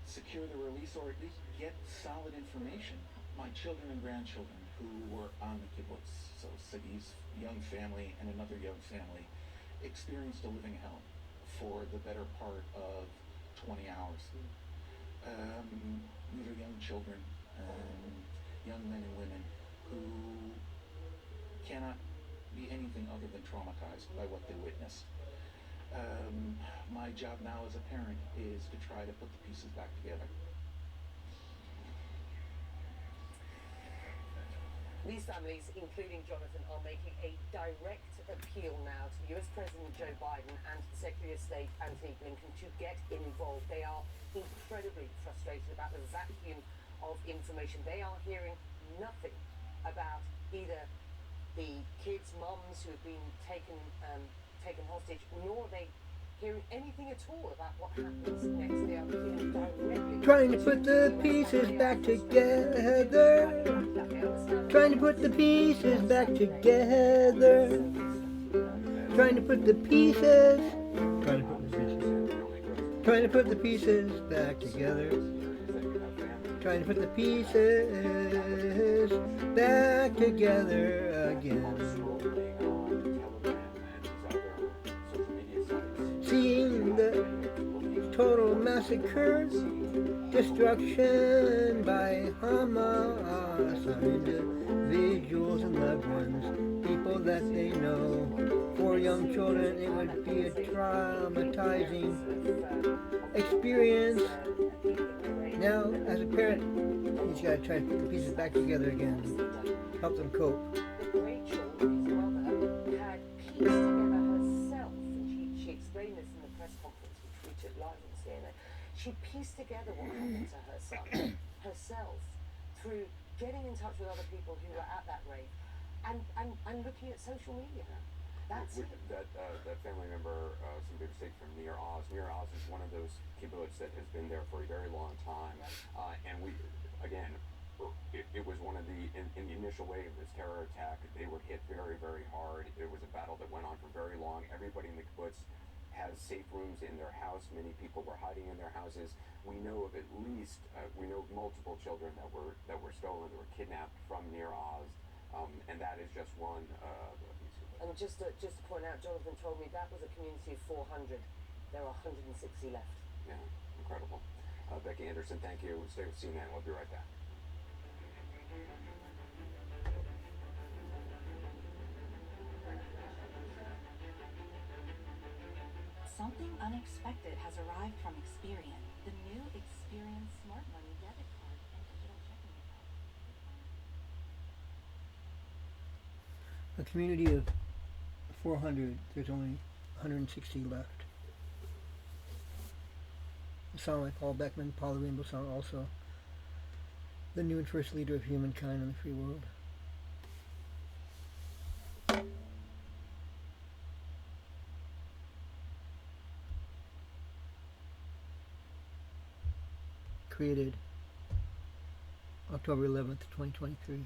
secure the release, or at least get solid information. My children and grandchildren who were on the kibbutz, so Sagi's young family and another young family, experienced a living hell for the better part of 20 hours. These are young children, young men and women who cannot be anything other than traumatized by what they witnessed. My job now as a parent is to try to put the pieces back together. These families, including Jonathan, are making a direct appeal now to US President Joe Biden and Secretary of State Antony Blinken to get involved. They are incredibly frustrated about the vacuum of information. They are hearing nothing about either the kids' mums who have been taken hostage, nor are they hearing anything at all about what happens next. They are hearing directly. Trying to put the pieces back together. Trying to put the pieces back together. Trying to put the pieces. Trying to put the pieces back together. Trying to put the pieces back together again. Seeing the total massacre, destruction by HAMAS on individuals and loved ones, people that they know. For young children, it would be a traumatizing experience. Now, as a parent, he's got to try to put the pieces back together again, help them cope. Rachel, his mother, had pieced together herself, and she explained this in the press conference which we took live on CNN. She pieced together what happened to her son herself through getting in touch with other people who were at that rave and looking at social media. That's it. That family member, some big mistake from near Oz. Near Oz is one of those kibbutz that has been there for a very long time. And we, again, it was one of in the initial wave of this terror attack, they were hit very, very hard. It was a battle that went on for very long. Everybody in the kibbutz has safe rooms in their house. Many people were hiding in their houses. We know of at least we know of multiple children that were stolen, that were kidnapped from near Oz, and that is just one. And just to point out, Jonathan told me that was a community of 400. There are 160 left. Yeah, incredible. Becky Anderson, thank you. Stay with CNN. We'll be right back. Something unexpected has arrived from Experian, the new Experian Smart Money debit card and digital checking account. A community of 400, there's only 160 left. A song like Paul Beckman, Paul the Rainbow Song, also the new and first leader of humankind in the free world. Created October 11th, 2023.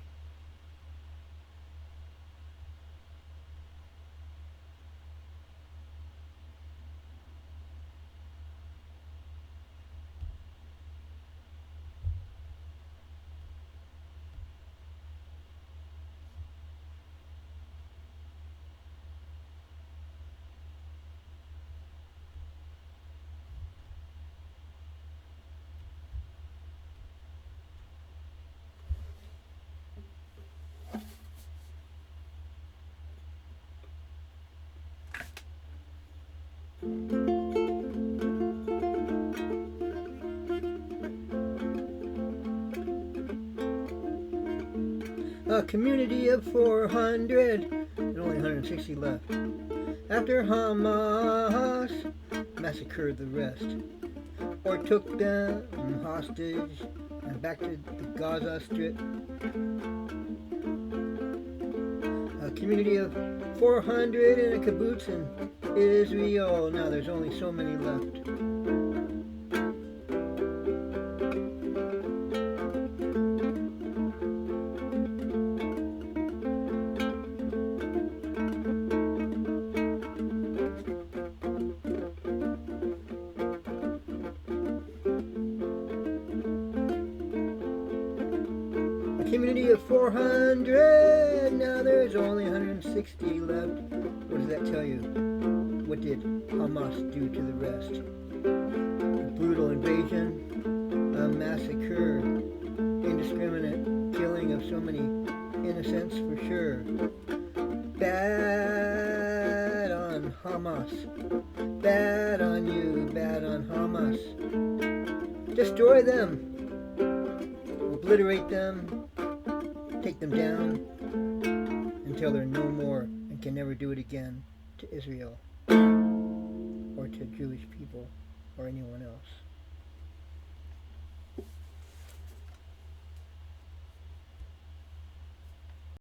A community of 400 and only 160 left. After Hamas massacred the rest, or took them hostage and back to the Gaza Strip. A community of 400 in a kibbutz in Israel. Now there's only so many left. Community of 400, now there's only 160 left. What does that tell you? What did Hamas do to the rest? A brutal invasion, a massacre, indiscriminate killing of so many innocents for sure. Bad on Hamas, bad on you, bad on Hamas. Destroy them, obliterate them, take them down until they're no more and can never do it again to Israel or to Jewish people or anyone else.